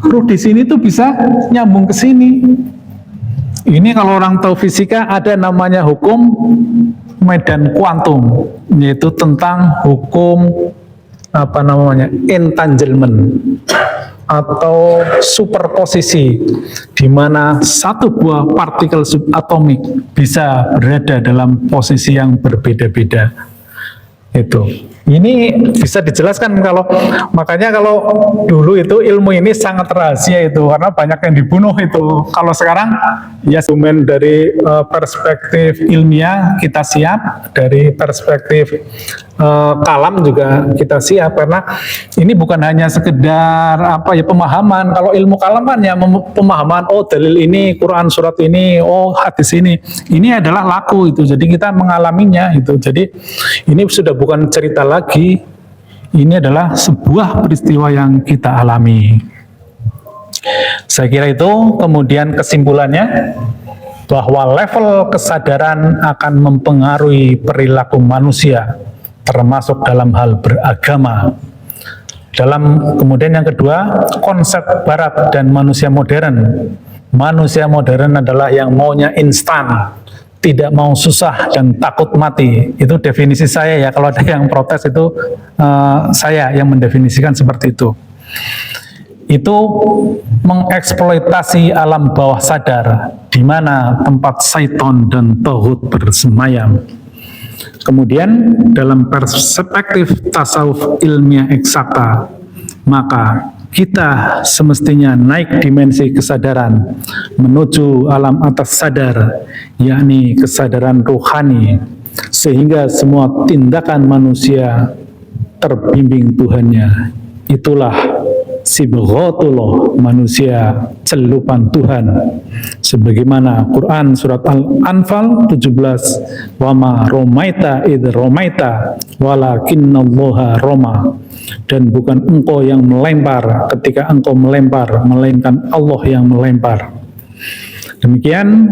Ruh di sini tuh bisa nyambung ke sini. Ini kalau orang tahu fisika, ada namanya hukum medan kuantum, yaitu tentang hukum entanglement atau superposisi, di mana satu buah partikel subatomik bisa berada dalam posisi yang berbeda-beda. Itu. Ini bisa dijelaskan makanya kalau dulu itu ilmu ini sangat rahasia itu karena banyak yang dibunuh itu. Kalau sekarang ya dokumen dari perspektif ilmiah kita siap, dari perspektif kalam juga kita siap karena ini bukan hanya sekedar pemahaman. Kalau ilmu kalam kan ya pemahaman, dalil ini, Quran surat ini, hadis ini. Ini adalah laku itu. Jadi kita mengalaminya itu. Jadi ini sudah bukan cerita lagi, ini adalah sebuah peristiwa yang kita alami. Saya kira itu. Kemudian kesimpulannya bahwa level kesadaran akan mempengaruhi perilaku manusia, termasuk dalam hal beragama. Kemudian yang kedua, konsep barat dan manusia modern. Manusia modern adalah yang maunya instan, tidak mau susah dan takut mati. Itu definisi saya ya. Kalau ada yang protes itu saya yang mendefinisikan seperti itu. Itu mengeksploitasi alam bawah sadar, di mana tempat syaiton dan tauhid bersemayam. Kemudian dalam perspektif tasawuf ilmiah eksakta, maka kita semestinya naik dimensi kesadaran menuju alam atas sadar, yakni kesadaran rohani, sehingga semua tindakan manusia terbimbing Tuhannya. Itulah sibghatullah, manusia celupan Tuhan. Sebagaimana Quran surat Al-Anfal 17, wa ma romaita idh romaita walakinnallaha roma. Dan bukan engkau yang melempar ketika engkau melempar, melainkan Allah yang melempar. Demikian,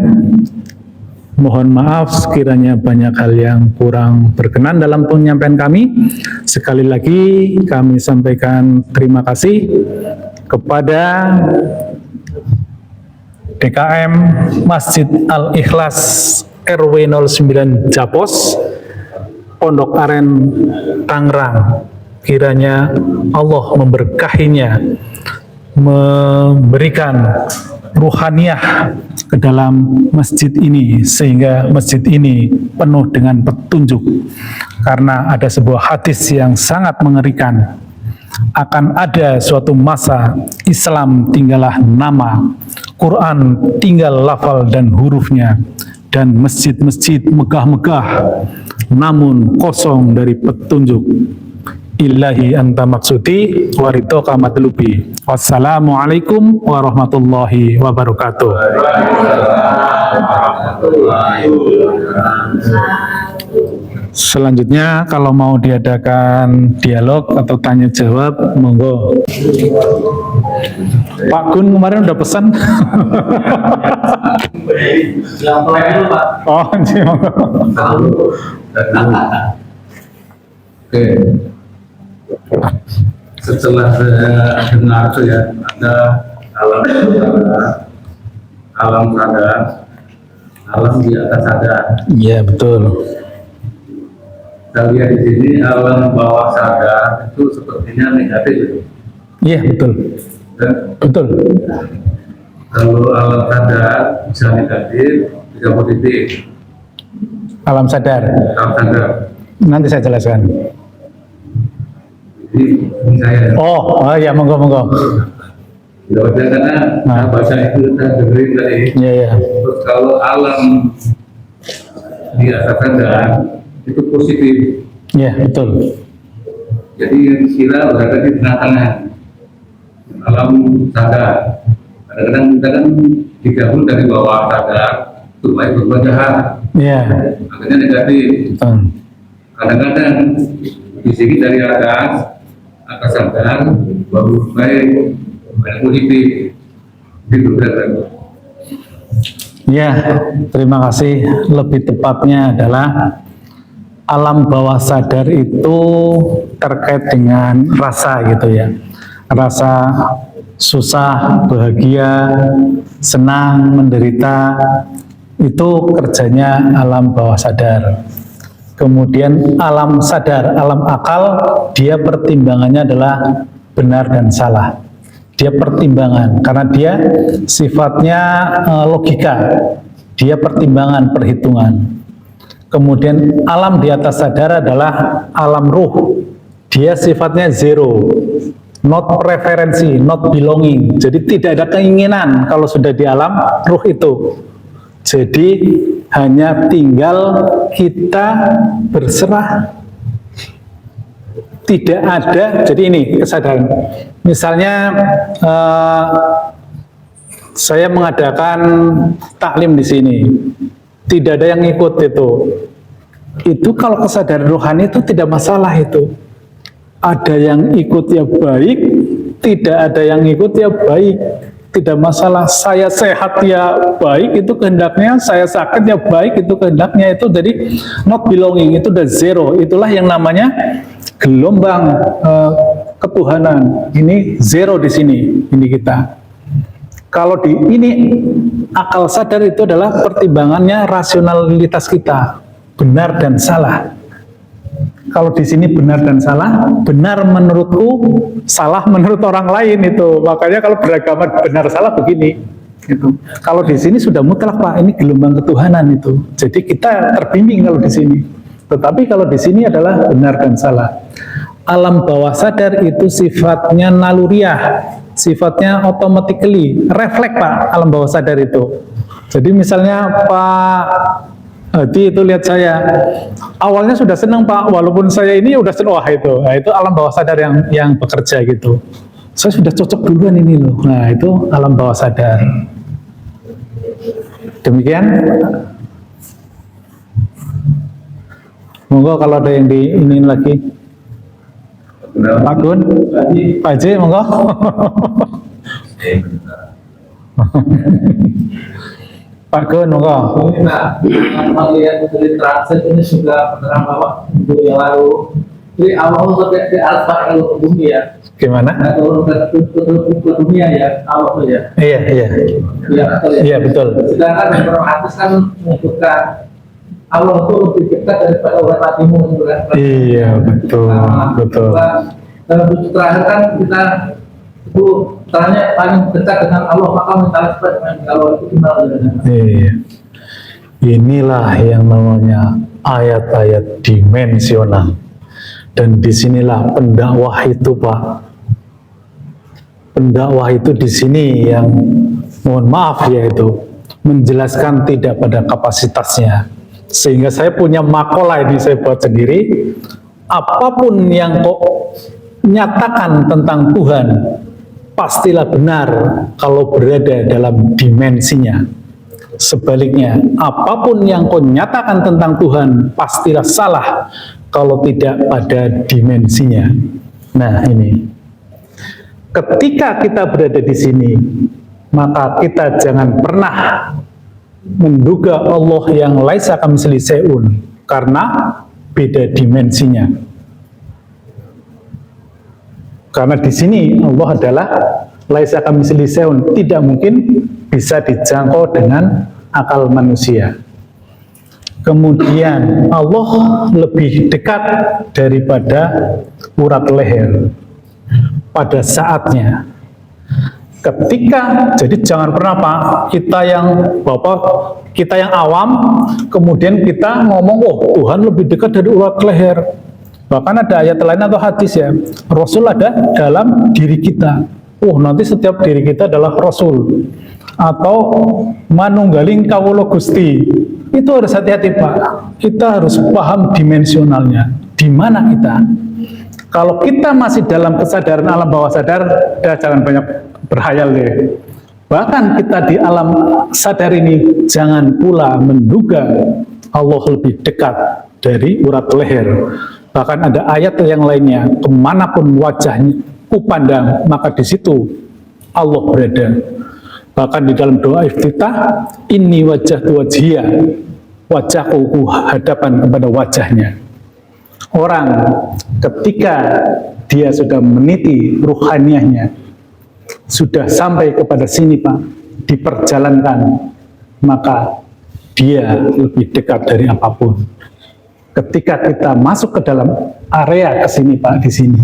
mohon maaf sekiranya banyak hal yang kurang berkenan dalam penyampaian kami. Sekali lagi kami sampaikan terima kasih kepada DKM Masjid Al-Ikhlas RW 09 Japos, Pondok Aren, Tangerang. Kiranya Allah memberkahinya, memberikan ruhaniyah ke dalam masjid ini, sehingga masjid ini penuh dengan petunjuk. Karena ada sebuah hadis yang sangat mengerikan, akan ada suatu masa Islam tinggallah nama, Quran tinggal lafal dan hurufnya, dan masjid-masjid megah-megah namun kosong dari petunjuk. Illahi anta maksudi waritoka matlubi. Wassalamualaikum warahmatullahi wabarakatuh. Selanjutnya kalau mau diadakan dialog atau tanya jawab, monggo. Pak Gun kemarin udah pesan. Yang terakhir dulu Pak. Oh, iya, monggo. Oke. Setelah saya dengar itu ya, ada alam sadar, alam di atas sadar. Iya, betul. Kita lihat di sini alam bawah sadar itu sepertinya negatif. Iya, betul. Dan Betul. kalau alam sadar bisa negatif, bisa positif. Alam sadar. Alam sadar. Nanti saya jelaskan. Ini saya. Oh ya, monggo. Ya udah, karena bahasa itu kita dengerin tadi. Iya, iya. Terus kalau alam di atas sadar itu positif. Iya, betul. Jadi kita berada di tengah-tengah alam sadar. Kadang-kadang kita kan digabung dari bawah sadar supaya berbuat jahat. Iya. Akhirnya negatif. Kadang-kadang di sini dari atas sadar baru baik, banyak positif. Gitu berarti. Ya, terima kasih. Lebih tepatnya adalah alam bawah sadar itu terkait dengan rasa gitu ya. Rasa susah, bahagia, senang, menderita, itu kerjanya alam bawah sadar. Kemudian alam sadar, alam akal, dia pertimbangannya adalah benar dan salah. Dia pertimbangan, karena dia sifatnya logika, dia pertimbangan, perhitungan. Kemudian alam di atas sadar adalah alam ruh. Dia sifatnya zero, not preferensi, not belonging. Jadi tidak ada keinginan kalau sudah di alam ruh itu. Jadi hanya tinggal kita berserah. Tidak ada, jadi ini kesadaran. Misalnya saya mengadakan taklim di sini, tidak ada yang ikut itu. Itu kalau kesadaran rohani itu tidak masalah itu. Ada yang ikut ya baik, tidak ada yang ikut ya baik, tidak masalah. Saya sehat ya baik, itu kehendaknya. Saya sakit ya baik, itu kehendaknya. Itu jadi not belonging, itu udah zero. Itulah yang namanya gelombang ketuhanan. Ini zero di sini, ini kita. Kalau di ini akal sadar itu adalah pertimbangannya rasionalitas kita, benar dan salah. Kalau di sini benar dan salah, benar menurutku, salah menurut orang lain itu. Makanya kalau beragama benar salah begini. Gitu. Kalau di sini sudah mutlak Pak, ini gelombang ketuhanan itu. Jadi kita terbimbing kalau di sini. Tetapi kalau di sini adalah benar dan salah. Alam bawah sadar itu sifatnya naluriah, sifatnya automatically, refleks Pak, alam bawah sadar itu. Jadi misalnya Pak Hadi itu lihat saya, awalnya sudah senang Pak, walaupun saya ini udah senang, wah itu, nah, itu alam bawah sadar yang bekerja gitu. Saya sudah cocok duluan ini loh, nah itu alam bawah sadar. Demikian. Monggo kalau ada yang diinin lagi. Pak Gun, Pak J, monggo. Pak Gun, monggo. Nah, melihat dari transit ini sudah menerang bahwa minggu yang lalu. Jadi Allah di al-Fatihah bumi ya. Gimana? Nah, turun ke dunia ya, Allah tuh ya. Iya. Iya, betul. Sedangkan beberapa hadis kan menyebutkan Allah itu lebih dekat daripada urat nadimu sebenarnya. Iya, betul. Dalam buku terakhir kan kita itu tanya paling dekat dengan Allah, maka minta seperti dengan Allah itu gimana? Iya. Inilah yang namanya ayat-ayat dimensional. Dan disinilah pendakwah itu Pak. Pendakwah itu di sini yang mohon maaf ya itu menjelaskan tidak pada kapasitasnya. Sehingga saya punya makalah ini saya buat sendiri. Apapun yang kok nyatakan tentang Tuhan, pastilah benar kalau berada dalam dimensinya. Sebaliknya, apapun yang kau nyatakan tentang Tuhan, pastilah salah kalau tidak pada dimensinya. Nah ini, ketika kita berada di sini, maka kita jangan pernah menduga Allah yang laisa kamitslihi syai'un, karena beda dimensinya. Karena di sini Allah adalah laisa kamitslihi syai'un, tidak mungkin bisa dijangkau dengan akal manusia. Kemudian Allah lebih dekat daripada urat leher pada saatnya. Ketika, jadi jangan pernah Pak, kita yang awam, kemudian kita ngomong, oh Tuhan lebih dekat dari urat leher. Bahkan ada ayat lain atau hadis ya, Rasul ada dalam diri kita. Oh nanti setiap diri kita adalah Rasul. Atau manunggaling kawula Gusti. Itu harus hati-hati Pak. Kita harus paham dimensionalnya. Di mana kita? Kalau kita masih dalam kesadaran alam bawah sadar, jangan banyak berhayal deh. Bahkan kita di alam sadar ini jangan pula menduga Allah lebih dekat dari urat leher. Bahkan ada ayat yang lainnya, kemanapun wajahnya ku pandang, maka di situ Allah berada. Bahkan di dalam doa iftitah, inni wajjahtu wajhiya, wajahku ku hadapan kepada wajahnya. Orang ketika dia sudah meniti ruhaniyahnya, sudah sampai kepada sini Pak, diperjalankan, maka dia lebih dekat dari apapun. Ketika kita masuk ke dalam area ke sini Pak, di sini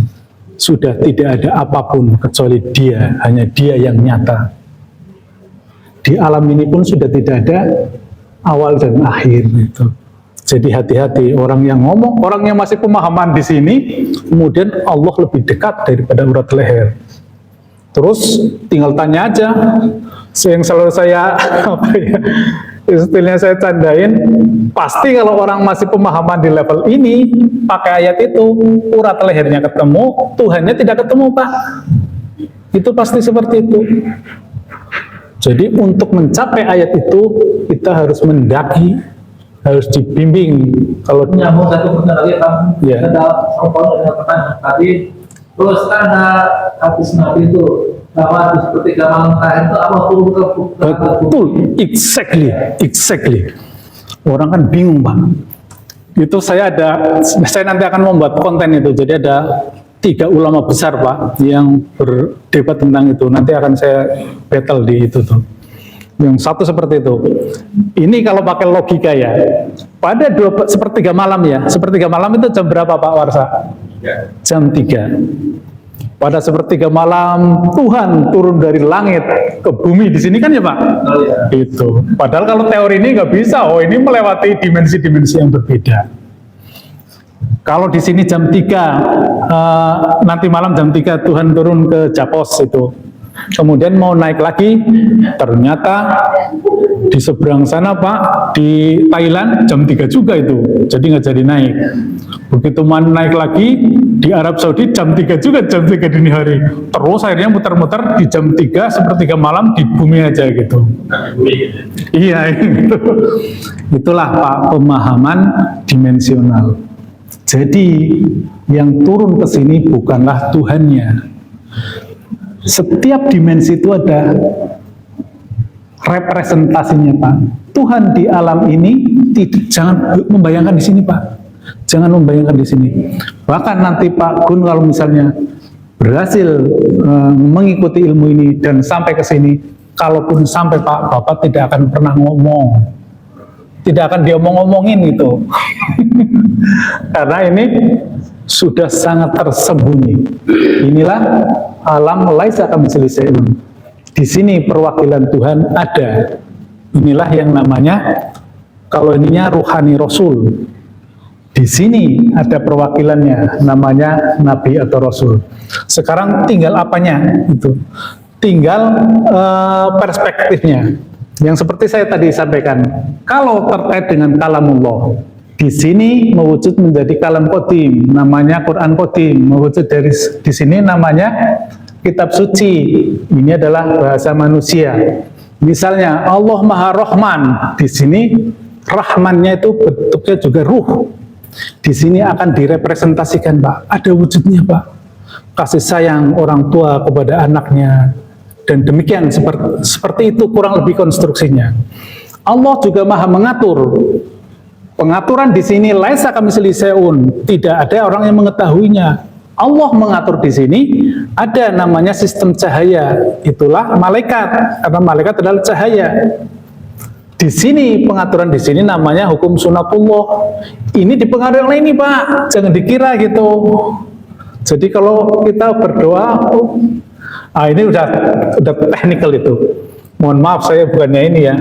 sudah tidak ada apapun kecuali dia, hanya dia yang nyata. Di alam ini pun sudah tidak ada awal dan akhir itu. Jadi hati-hati orang yang ngomong, orang yang masih pemahaman di sini, kemudian Allah lebih dekat daripada urat leher. Terus tinggal tanya aja, yang selalu saya apa ya, istilahnya saya candain, pasti kalau orang masih pemahaman di level ini, pakai ayat itu, urat lehernya ketemu, Tuhannya tidak ketemu, Pak. Itu pasti seperti itu. Jadi untuk mencapai ayat itu, kita harus mendaki, harus dibimbing. Kalau Nyambung satu pertanyaan lagi, Pak. Ya. Ada pertanyaan tadi. Terus kan ada hadis Nabi itu bahwa di sepertiga malam terakhir itu Allah turun ke betul, exactly. Orang kan bingung, Pak. Itu saya nanti akan membuat konten itu. Jadi ada 3 ulama besar, Pak, yang berdebat tentang itu. Nanti akan saya battle di itu tuh. Yang satu seperti itu. Ini kalau pakai logika ya. Pada 1/3 malam ya. 1/3 malam itu jam berapa, Pak Warsa? Ya. Jam 3. Pada 1/3 malam Tuhan turun dari langit ke bumi di sini kan ya, Pak? Oh, ya. Itu. Padahal kalau teori ini nggak bisa. Oh, ini melewati dimensi-dimensi yang berbeda. Kalau di sini jam 3, nanti malam jam 3 Tuhan turun ke Japos itu. Kemudian mau naik lagi, ternyata di seberang sana, Pak, di Thailand jam 3 juga itu. Jadi nggak jadi naik. Begitu mau naik lagi, di Arab Saudi jam 3 juga, jam 3 dini hari. Terus akhirnya muter-muter di jam 3, 1/3 malam di bumi aja gitu. Iya, itu. Itulah, Pak, pemahaman dimensional. Jadi yang turun ke sini bukanlah Tuhannya. Setiap dimensi itu ada representasinya, Pak. Tuhan di alam ini jangan membayangkan di sini, Pak. Jangan membayangkan di sini. Bahkan nanti Pak Gun kalau misalnya berhasil mengikuti ilmu ini dan sampai ke sini, kalaupun sampai Pak, Bapak tidak akan pernah ngomong. Tidak akan diomong-omongin gitu. Karena ini sudah sangat tersembunyi. Inilah alam laisa kamitslihi syai'un. Di sini perwakilan Tuhan ada. Inilah yang namanya, kalau ininya ruhani Rasul. Di sini ada perwakilannya, namanya Nabi atau Rasul. Sekarang tinggal apanya itu? Tinggal perspektifnya. Yang seperti saya tadi sampaikan, kalau terkait dengan kalamullah, di sini mewujud menjadi kalam qadim, namanya Quran qadim, mewujud di sini namanya kitab suci. Ini adalah bahasa manusia. Misalnya Allah Maha Rahman, di sini Rahmannya itu bentuknya juga ruh. Di sini akan direpresentasikan, Pak. Ada wujudnya, Pak. Kasih sayang orang tua kepada anaknya. Dan demikian seperti itu kurang lebih konstruksinya. Allah juga Maha mengatur. Pengaturan di sini laisa kamitslihi syai'un, tidak ada orang yang mengetahuinya. Allah mengatur di sini ada namanya sistem cahaya. Itulah malaikat, karena malaikat adalah cahaya. Di sini pengaturan di sini namanya hukum sunatullah. Ini dipengaruhi oleh ini, Pak. Jangan dikira gitu. Jadi kalau kita berdoa, ini udah teknikal itu. Mohon maaf saya bukannya ini ya.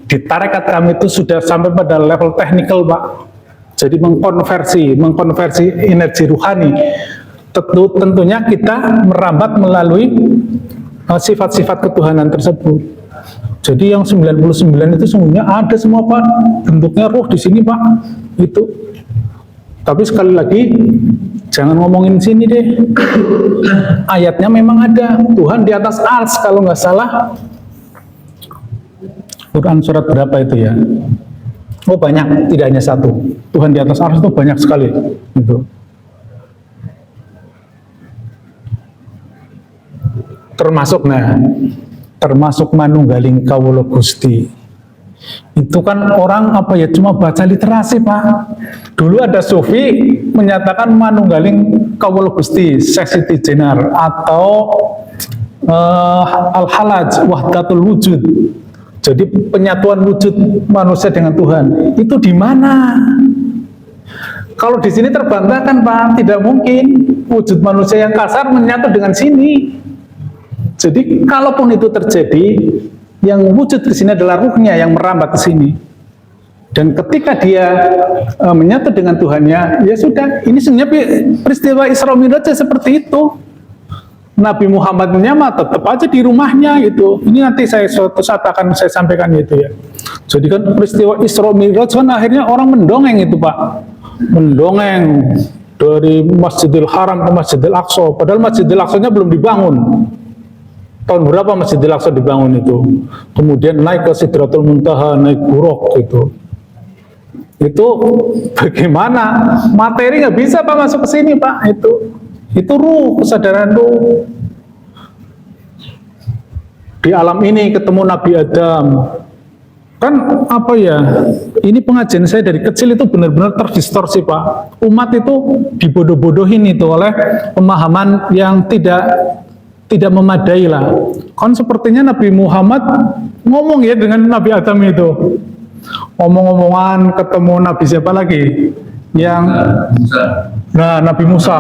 Di tarekat kami itu sudah sampai pada level teknikal, Pak. Jadi mengkonversi energi ruhani. Tentunya kita merambat melalui sifat-sifat ketuhanan tersebut. Jadi yang 99 itu sungguhnya ada semua, Pak. Bentuknya ruh di sini, Pak. Itu. Tapi sekali lagi jangan ngomongin sini deh. Ayatnya memang ada. Tuhan di atas ars kalau nggak salah. Quran surat berapa itu ya? Oh banyak, tidak hanya satu. Tuhan di atas ars itu banyak sekali. Itu. Termasuk manunggaling kawula Gusti. Itu kan orang cuma baca literasi, Pak. Dulu ada sufi menyatakan manunggaling kawula Gusti, Sesiti Jenar atau Al-Halaj wahdatul wujud. Jadi penyatuan wujud manusia dengan Tuhan. Itu di mana? Kalau di sini terbantahkan, Pak, tidak mungkin wujud manusia yang kasar menyatu dengan sini. Jadi kalaupun itu terjadi, yang wujud di sini adalah ruhnya yang merambat ke sini. Dan ketika dia menyatu dengan Tuhannya, ya sudah, ini sebenarnya peristiwa Isra Mi'raj seperti itu. Nabi Muhammadnya mah tetap aja di rumahnya gitu. Ini nanti saya suatu saat akan saya sampaikan itu ya. Jadi kan peristiwa Isra Mi'raj kan akhirnya orang mendongeng itu Pak. Mendongeng dari Masjidil Haram ke Masjidil Aqsa. Padahal Masjidil Aqsa-nya belum dibangun. Tahun berapa Masjidil Aqsa dibangun itu? Kemudian naik ke Sidratul Muntaha, naik Buraq gitu. Itu bagaimana? Materi nggak bisa Pak masuk ke sini Pak itu ruh, kesadaran ruh. Di alam ini ketemu Nabi Adam. Kan apa ya? Ini pengajian saya dari kecil itu benar-benar terdistorsi Pak. Umat itu dibodoh-bodohin itu oleh pemahaman yang tidak memadai lah. Kan sepertinya Nabi Muhammad ngomong ya dengan Nabi Adam itu. Omong-omongan ketemu Nabi siapa lagi? Nabi Musa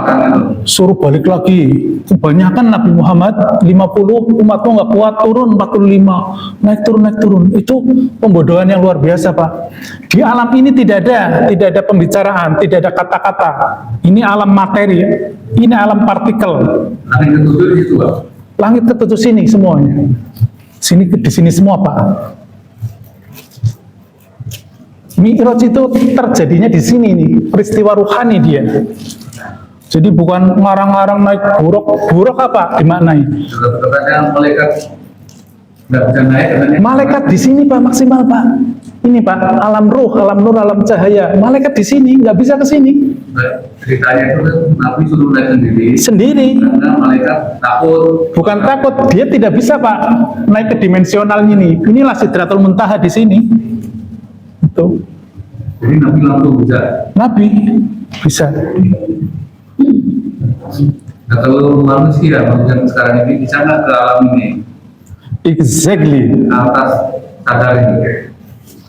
suruh balik lagi. Kebanyakan Nabi Muhammad 50, umatmu nggak kuat, turun 45, naik turun. Itu pembodohan yang luar biasa Pak. Di alam ini tidak ada pembicaraan, tidak ada kata-kata. Ini alam materi, ini alam partikel. Langit ketujuh di situ Pak. Langit ketujuh sini semuanya. Di sini semua Pak. Mi'raj itu terjadinya di sini nih, peristiwa ruhani dia. Jadi bukan ngarang-ngarang naik buruk apa dimaknai? Katanya malaikat nggak bisa naik. Malaikat di sini Pak maksimal Pak. Ini Pak alam ruh, alam nur, alam cahaya. Malaikat di sini nggak bisa ke sini. Ceritanya itu Nabi suruh naik sendiri. Karena malaikat takut. Bukan takut, dia tidak bisa Pak naik ke dimensional ini. Inilah Sidratul Muntaha di sini. Itu. Jadi Nabi langsung bisa. Nabi bisa. Nah kalau manusia yang sekarang ini bisa nggak ke alam ini? Exactly. Atas sadar ini,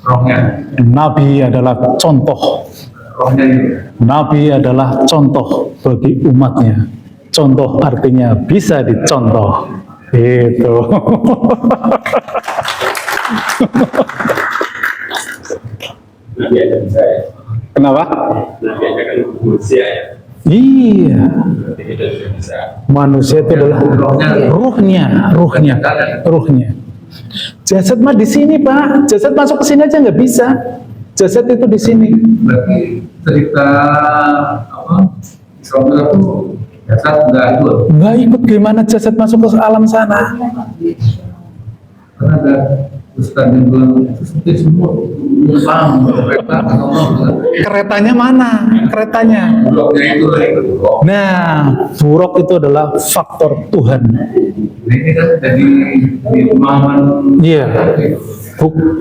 rohnya. Nabi adalah contoh. Rohnya itu. Nabi adalah contoh bagi umatnya. Contoh artinya bisa dicontoh. Itu. Nabi aja bisa ya. Kenapa? Nabi aja kan manusia ya. Iya. Jadi kita juga bisa. Manusia itu adalah ruhnya. Jasad mah di sini Pak. Jasad masuk ke sini aja nggak bisa. Jasad itu di sini. Berarti cerita apa? Isra itu jasad nggak ikut. Nggak ikut gimana jasad masuk ke alam sana. Karena ada Ustaz yang bilang itu seperti semua numpang kereta Keretanya mana? Keretanya. bloknya itu buruk. Nah, buruk itu adalah faktor Tuhan. Ini kan jadi di pemahaman. Iya.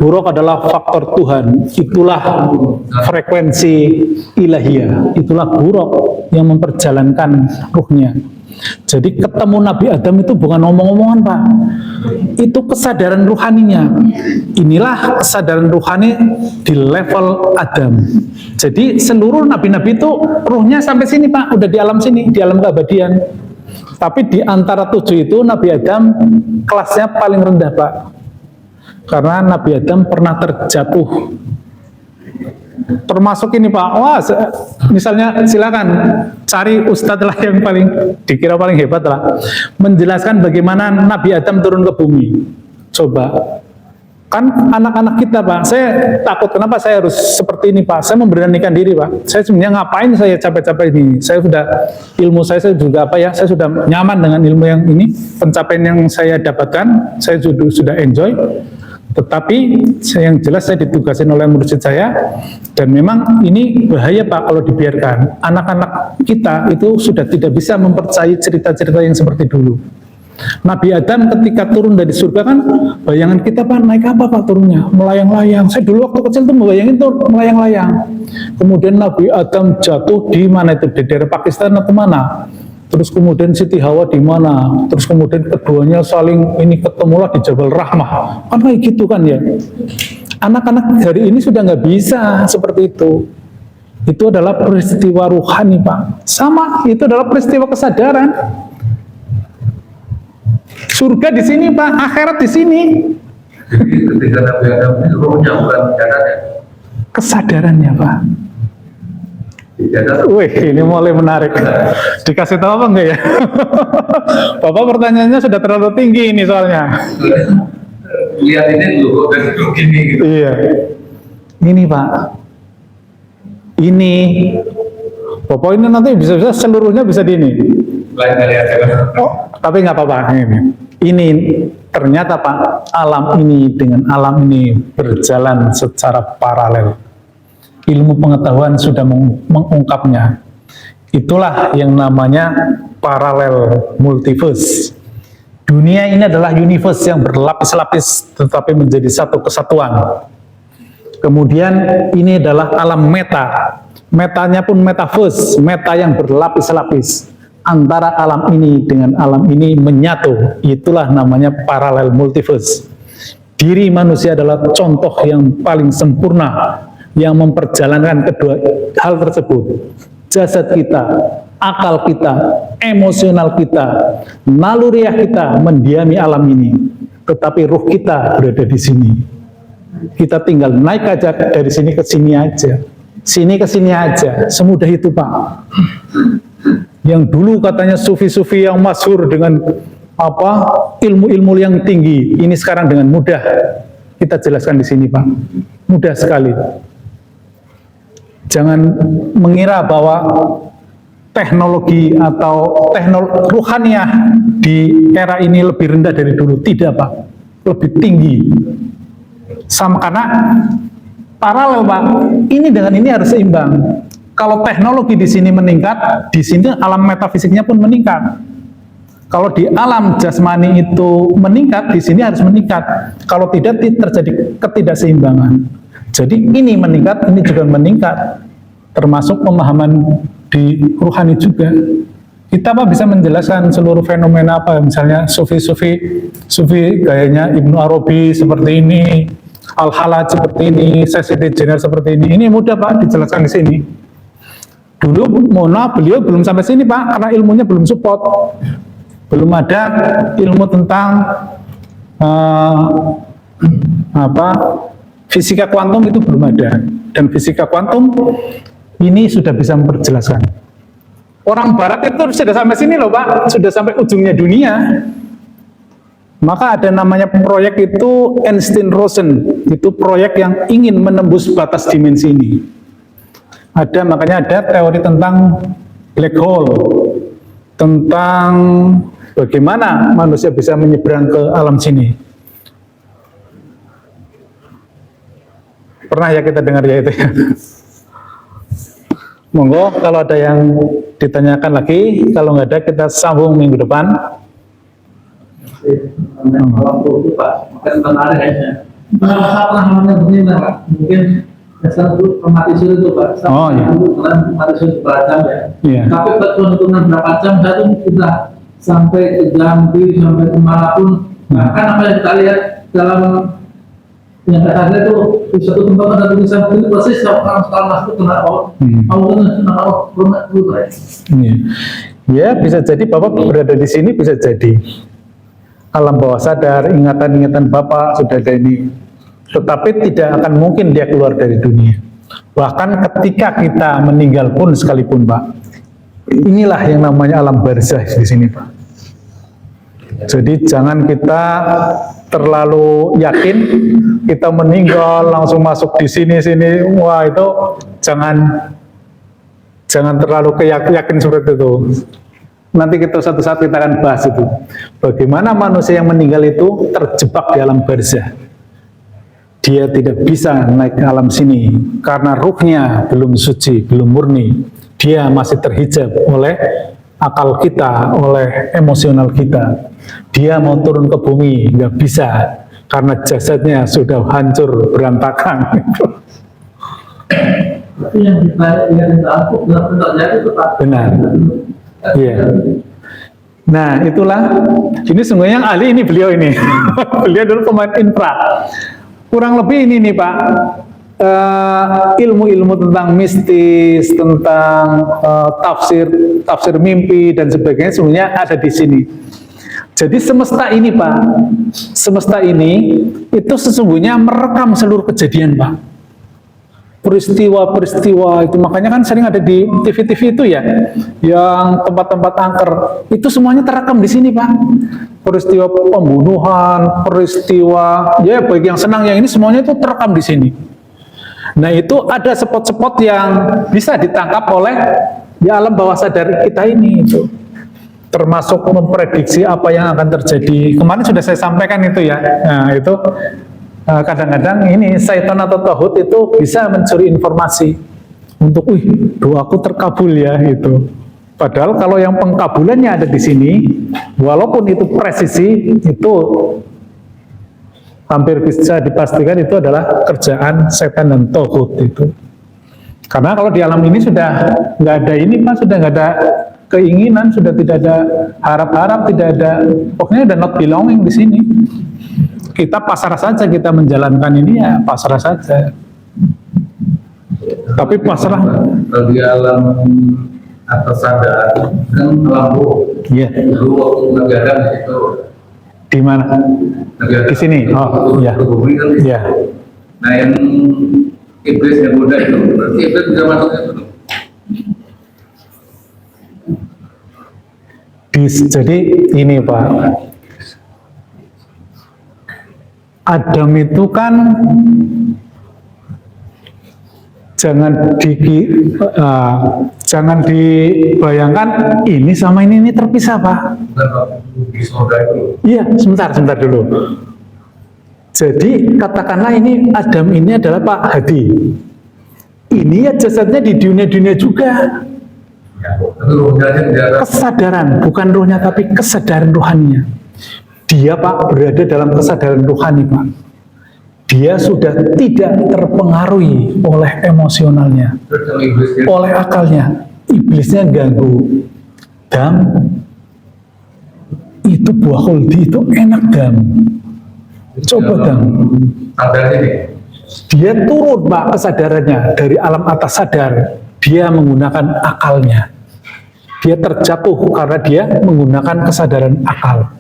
Buruk adalah faktor Tuhan. Itulah frekuensi ilahiyah. Itulah buruk yang memperjalankan ruhnya. Jadi ketemu Nabi Adam itu bukan omong-omongan Pak. Itu kesadaran ruhaninya. Inilah kesadaran ruhani di level Adam. Jadi seluruh nabi-nabi itu ruhnya sampai sini Pak. Udah di alam sini, di alam keabadian. Tapi di antara 7 itu Nabi Adam kelasnya paling rendah Pak. Karena Nabi Adam pernah terjatuh. Termasuk ini Pak, wah misalnya silakan cari ustadz lah yang paling dikira paling hebat lah menjelaskan bagaimana Nabi Adam turun ke bumi. Coba, kan anak-anak kita Pak, saya takut kenapa saya harus seperti ini Pak, saya memberanikan diri Pak, saya sebenarnya ngapain saya capek-capek ini, saya sudah, ilmu saya juga apa ya, saya sudah nyaman dengan ilmu yang ini, pencapaian yang saya dapatkan, saya sudah enjoy. Tetapi yang jelas saya ditugasin oleh mursyid saya, dan memang ini bahaya Pak kalau dibiarkan. Anak-anak kita itu sudah tidak bisa mempercayai cerita-cerita yang seperti dulu. Nabi Adam ketika turun dari surga kan, bayangan kita Pak naik apa Pak turunnya? Melayang-layang. Saya dulu waktu kecil tuh bayangin tuh melayang-layang. Kemudian Nabi Adam jatuh di mana itu? Di daerah Pakistan atau mana? Terus kemudian Siti Hawa di mana? Terus kemudian keduanya saling ini ketemulah di Jabal Rahmah. Kan kayak gitu kan ya. Anak-anak hari ini sudah nggak bisa seperti itu. Itu adalah peristiwa ruhani Pak. Sama, itu adalah peristiwa kesadaran. Surga di sini Pak, akhirat di sini. Jadi ketika Nabi Adam ini rohnya bukan jasadnya. kesadarannya, Pak. Wih, ini mulai menarik. Dikasih tahu apa enggak ya? Bapak pertanyaannya sudah terlalu tinggi ini soalnya. Lihat ini dulu dari begini gitu. Iya. Ini Pak. Ini. Bapak ini nanti bisa-bisa seluruhnya bisa di ini. Lain kali aja. Oh, tapi nggak apa-apa. Ini ternyata Pak, alam ini dengan alam ini berjalan secara paralel. Ilmu pengetahuan sudah mengungkapnya. Itulah yang namanya paralel multiverse. Dunia ini adalah universe yang berlapis-lapis tetapi menjadi satu kesatuan. Kemudian ini adalah alam meta. Metanya pun metaverse, meta yang berlapis-lapis. Antara alam ini dengan alam ini menyatu. Itulah namanya paralel multiverse. Diri manusia adalah contoh yang paling sempurna yang memperjalankan kedua hal tersebut. Jasad kita, akal kita, emosional kita, naluriah kita mendiami alam ini. Tetapi ruh kita berada di sini. Kita tinggal naik aja dari sini ke sini aja. Sini ke sini aja. Semudah itu, Pak. Yang dulu katanya sufi-sufi yang masyhur dengan apa ilmu-ilmu yang tinggi, ini sekarang dengan mudah kita jelaskan di sini, Pak. Mudah sekali. Jangan mengira bahwa teknologi atau ruhaniyah di era ini lebih rendah dari dulu. Tidak, Pak. Lebih tinggi. Sama karena paralel, Pak. Ini dengan ini harus seimbang. Kalau teknologi di sini meningkat, di sini alam metafisiknya pun meningkat. Kalau di alam jasmani itu meningkat, di sini harus meningkat. Kalau tidak, terjadi ketidakseimbangan. Jadi ini meningkat, ini juga meningkat. Termasuk pemahaman di ruhani juga. Kita Pak bisa menjelaskan seluruh fenomena apa, misalnya sufi gayanya Ibnu Arabi seperti ini, Al-Halaj seperti ini, Sesi Jenner seperti ini. Ini mudah Pak dijelaskan di sini. Dulu mohon maaf beliau belum sampai sini Pak, karena ilmunya belum support. Belum ada ilmu tentang fisika kuantum itu belum ada. Dan fisika kuantum ini sudah bisa memperjelaskan. Orang Barat itu sudah sampai sini loh Pak, sudah sampai ujungnya dunia. Maka ada namanya proyek itu Einstein-Rosen, itu proyek yang ingin menembus batas dimensi ini. Makanya ada teori tentang black hole, tentang bagaimana manusia bisa menyeberang ke alam sini. Pernah ya kita dengar ya itu ya. Monggo kalau ada yang ditanyakan lagi, kalau nggak ada kita sambung minggu depan. Kalau itu Pak, makin menarik kayaknya. Saya pernah mendengar Pak, mungkin dasar itu mati suri itu Pak. Oh iya. Kalian mati suri berapa jam ya? Iya. Tapi hitungan berapa jam saya tuh sudah sampai ke Jambi, sampai ke manapun. Bahkan apa yang kita lihat dalam yang ada itu di suatu tempat ada tulisan itu persis sekarang masuk kena rumah itu ya bisa jadi Bapak berada di sini, bisa jadi alam bawah sadar, ingatan-ingatan Bapak sudah ada ini, tetapi tidak akan mungkin dia keluar dari dunia. Bahkan ketika kita meninggal pun sekalipun Pak, inilah yang namanya alam barzah di sini Pak. Jadi jangan kita terlalu yakin kita meninggal langsung masuk di sini. Wah itu jangan terlalu yakin seperti itu. Nanti kita suatu saat kita akan bahas itu. Bagaimana manusia yang meninggal itu terjebak di alam barzah. Dia tidak bisa naik ke alam sini karena ruhnya belum suci, belum murni. Dia masih terhijab oleh akal kita, oleh emosional kita. Dia mau turun ke bumi, nggak bisa, karena jasadnya sudah hancur, berantakan. Tapi yang kita lihat dalam terjadi itu Pak. Benar. Iya. Nah, itulah. Ini sebenarnya yang ahli ini beliau ini. Beliau dulu pemain infra. Kurang lebih ini nih Pak. Ilmu-ilmu tentang mistis, tentang tafsir mimpi dan sebagainya sebenarnya ada di sini. Jadi semesta ini Pak, semesta ini itu sesungguhnya merekam seluruh kejadian Pak. peristiwa-peristiwa itu, makanya kan sering ada di TV-TV itu ya, yang tempat-tempat angker itu semuanya terekam di sini Pak. Peristiwa pembunuhan, peristiwa ya baik yang senang yang ini semuanya itu terekam di sini. Nah itu ada spot-spot yang bisa ditangkap oleh ya alam bawah sadar kita ini itu. Termasuk memprediksi apa yang akan terjadi. Kemarin sudah saya sampaikan itu ya. Nah itu kadang-kadang ini syaitan atau tauhid itu bisa mencuri informasi untuk, doaku terkabul ya itu. Padahal kalau yang pengkabulannya ada di sini, walaupun itu presisi, itu hampir bisa dipastikan itu adalah kerjaan setan dan tauhid itu. Karena kalau di alam ini sudah nggak ada ini Pak, sudah nggak ada keinginan, sudah tidak ada harap-harap, tidak ada, pokoknya udah not belonging di sini. Kita pasrah saja, kita menjalankan ini ya pasrah saja. Tapi pasrah. Kalau di alam atas sadar kan alam ruh. Iya. Dulu waktu Nabi Adam itu Di mana? Nabi Adam Di sini. Oh, iya. Bumi kan. Iya. Nah yang iblis yang muda itu berarti iblis bisa masuk itu. Jadi ini Pak, Adam itu kan jangan dibayangkan ini sama ini terpisah Pak. Di surga itu. Iya, sebentar dulu. Jadi katakanlah ini Adam ini adalah Pak Hadi. Ini ya jasadnya di dunia-dunia juga. Ya, tapi ruhnya aja di atas. Kesadaran, bukan ruhnya tapi kesadaran rohaninya. Dia Pak berada dalam kesadaran rohani Pak. Dia sudah tidak terpengaruhi oleh emosionalnya, Terus yang iblisnya oleh akalnya. Iblisnya ganggu. Dam, itu buah khuldi itu enak Dam. Coba Dam. sadar ini. Dia turun Pak kesadarannya dari alam atas sadar. Dia menggunakan akalnya. Dia terjatuh karena dia menggunakan kesadaran akal.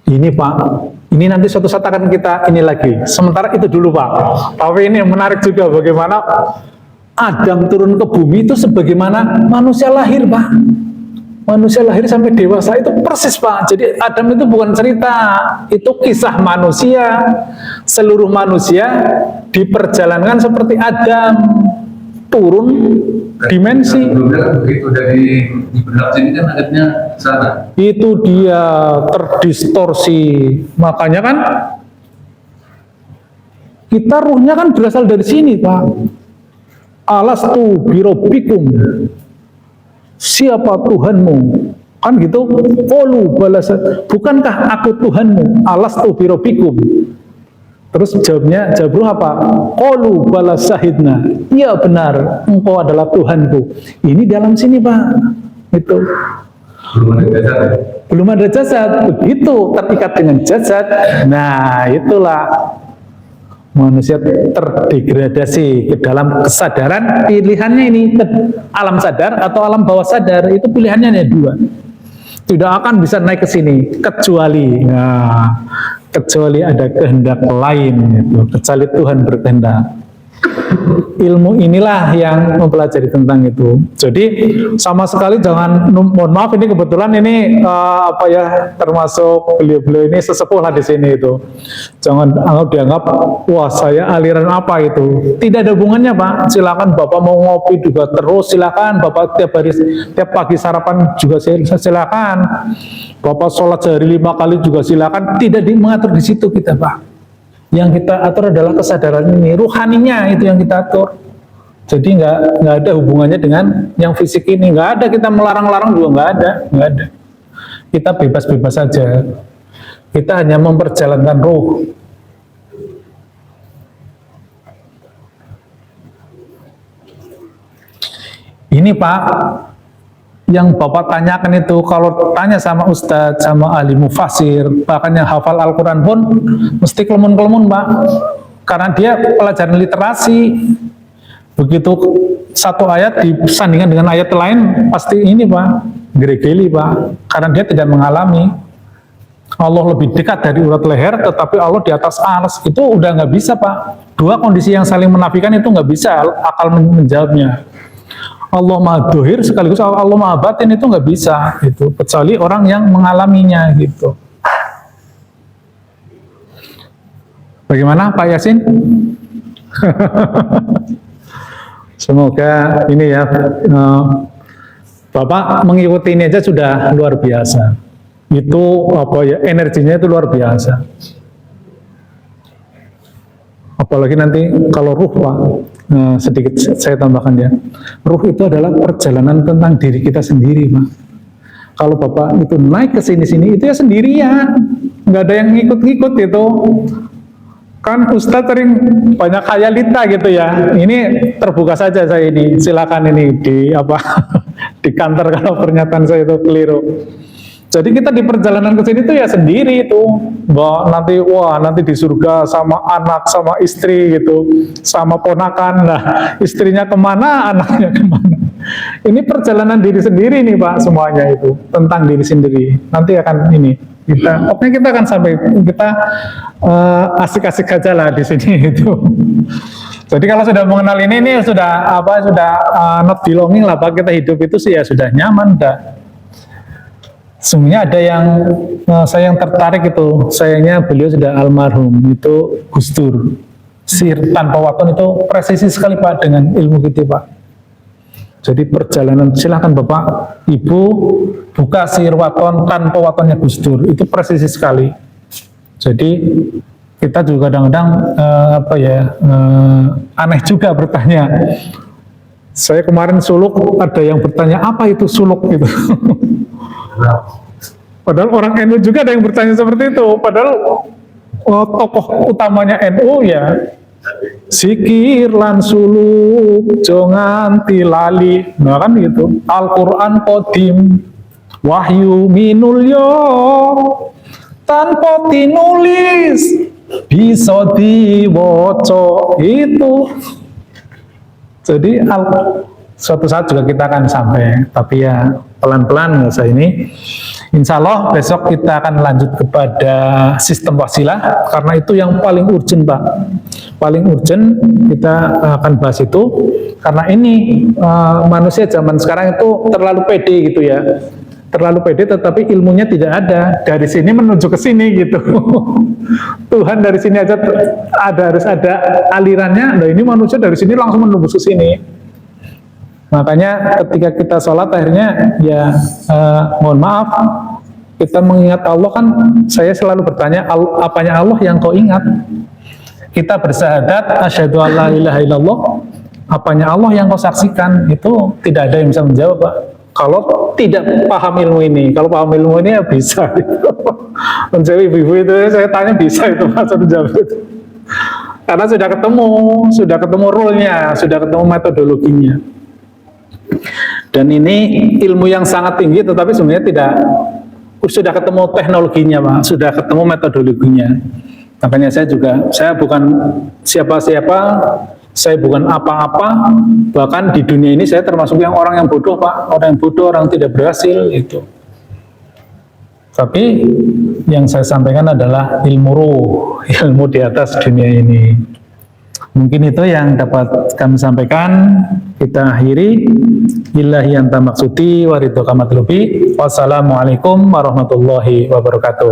Ini Pak, ini nanti suatu saat akan kita ini lagi. Sementara itu dulu Pak. Tapi ini yang menarik juga bagaimana Adam turun ke bumi itu sebagaimana manusia lahir Pak. Manusia lahir sampai dewasa itu persis Pak. Jadi Adam itu bukan cerita, itu kisah manusia. Seluruh manusia diperjalankan seperti Adam, turun dimensi. Sebelumnya kan begitu dari di benak sini kan akhirnya sana. Itu dia terdistorsi. Makanya kan kita ruhnya kan berasal dari sini Pak. Alastu birobbikum. Siapa Tuhanmu? Kan gitu. Qalu balas. Bukankah aku Tuhanmu? Alastu birobbikum. Terus jawab apa? Qalu balas syahidna. Iya benar, engkau adalah Tuhanku. Ini dalam sini Pak. Itu. Belum ada jasad. Belum ada jasad. Begitu terikat dengan jasad. Nah itulah manusia terdegradasi ke dalam kesadaran. Pilihannya ini ke alam sadar atau alam bawah sadar. Itu pilihannya hanya dua. Tidak akan bisa naik ke sini kecuali ada kehendak lain gitu. Kecuali Tuhan berkehendak. Ilmu inilah yang mempelajari tentang itu. Jadi sama sekali jangan, mohon maaf ini kebetulan ini termasuk beliau-beliau ini sesepuh lah di sini itu. Jangan dianggap wah saya aliran apa itu. Tidak ada hubungannya Pak. Silakan Bapak mau ngopi juga terus silakan. Bapak tiap pagi sarapan juga silakan. Bapak sholat sehari 5 kali juga silakan. Tidak mengatur di situ kita Pak. Yang kita atur adalah kesadaran ini, ruhaninya itu yang kita atur. Jadi nggak ada hubungannya dengan yang fisik ini, nggak ada kita melarang-larang juga nggak ada. Kita bebas-bebas saja. Kita hanya memperjalankan ruh. Ini Pak, yang Bapak tanyakan itu, kalau tanya sama Ustadz, sama ahli mufasir, bahkan yang hafal Al-Quran pun, mesti kelemun-kelemun Pak. Karena dia pelajaran literasi. Begitu satu ayat disandingkan dengan ayat lain, pasti ini Pak, geregeli Pak. Karena dia tidak mengalami. Allah lebih dekat dari urat leher, tetapi Allah di atas arsy. Itu udah nggak bisa, Pak. Dua kondisi yang saling menafikan itu nggak bisa akal menjawabnya. Allah Maha Dohir sekaligus Allah Maha Batin itu nggak bisa, gitu. Kecuali orang yang mengalaminya, gitu. Bagaimana Pak Yasin? Semoga ini ya, Bapak mengikuti ini aja sudah luar biasa. Itu apa ya, energinya itu luar biasa. Apalagi nanti kalau ruh, Pak, sedikit saya tambahkan ya. Ruh itu adalah perjalanan tentang diri kita sendiri, Pak. Kalau Bapak itu naik ke sini-sini itu ya sendirian, nggak ada yang ngikut-ngikut itu. Kan Ustadz sering banyak khayalita gitu ya. Ini terbuka saja saya ini, silakan ini di apa di kantor kalau pernyataan saya itu keliru. Jadi kita di perjalanan ke sini tuh ya sendiri itu, nanti di surga sama anak sama istri gitu, sama ponakan lah, istrinya kemana, anaknya kemana. Ini perjalanan diri sendiri nih Pak, semuanya itu tentang diri sendiri. Nanti akan ini kita akan sampai kita asik-asik aja lah di sini itu. Jadi kalau sudah mengenal ini sudah not belonging lah Pak, kita hidup itu sih ya sudah nyaman dah. Sebenarnya ada yang saya yang tertarik itu, sayangnya beliau sudah almarhum, itu Gus Dur. Sihir tanpa waton itu presisi sekali Pak dengan ilmu kita Pak. Jadi perjalanan, silahkan Bapak, Ibu buka sihir waton tanpa watonnya Gus Dur, itu presisi sekali. Jadi kita juga kadang-kadang aneh juga bertanya. Saya kemarin suluk, ada yang bertanya apa itu suluk gitu. Padahal orang NU juga ada yang bertanya seperti itu. Padahal tokoh utamanya NU ya zikir lan suluk jangan tilali. Nah kan gitu. Al-Quran Qadim wahyu minul yo tanpa tinulis bisa diwoco itu. Jadi suatu saat juga kita akan sampai, tapi ya pelan-pelan nggak usah ini. Insya Allah besok kita akan lanjut kepada sistem wasilah, karena itu yang paling urgent Pak. Paling urgent kita akan bahas itu, karena ini manusia zaman sekarang itu terlalu pede gitu ya. Terlalu pede tetapi ilmunya tidak ada. Dari sini menuju ke sini gitu. Tuhan dari sini aja harus ada alirannya. Nah ini manusia dari sini langsung menembus ke sini. Makanya ketika kita sholat akhirnya ya mohon maaf, kita mengingat Allah kan, saya selalu bertanya apanya Allah yang kau ingat. Kita bersyahadat asyhadu alla ilaha illallah, apanya Allah yang kau saksikan. Itu tidak ada yang bisa menjawab Pak. Kalau tidak paham ilmu ini, kalau paham ilmu ini ya bisa. Menjawab ibu-ibu itu saya tanya bisa itu Pak, satu jawab itu. Karena sudah ketemu rule-nya, sudah ketemu metodologinya. Dan ini ilmu yang sangat tinggi, tetapi sebenarnya sudah ketemu teknologinya Pak, sudah ketemu metodologinya. Makanya saya bukan siapa-siapa, saya bukan apa-apa, bahkan di dunia ini saya termasuk orang yang bodoh Pak, orang yang bodoh, orang tidak berhasil itu. Tapi yang saya sampaikan adalah ilmu ruh, ilmu di atas dunia ini. Mungkin itu yang dapat kami sampaikan. Kita akhiri. Billahi anta maksudi wa ridhoka matlubi. Wassalamualaikum warahmatullahi wabarakatuh.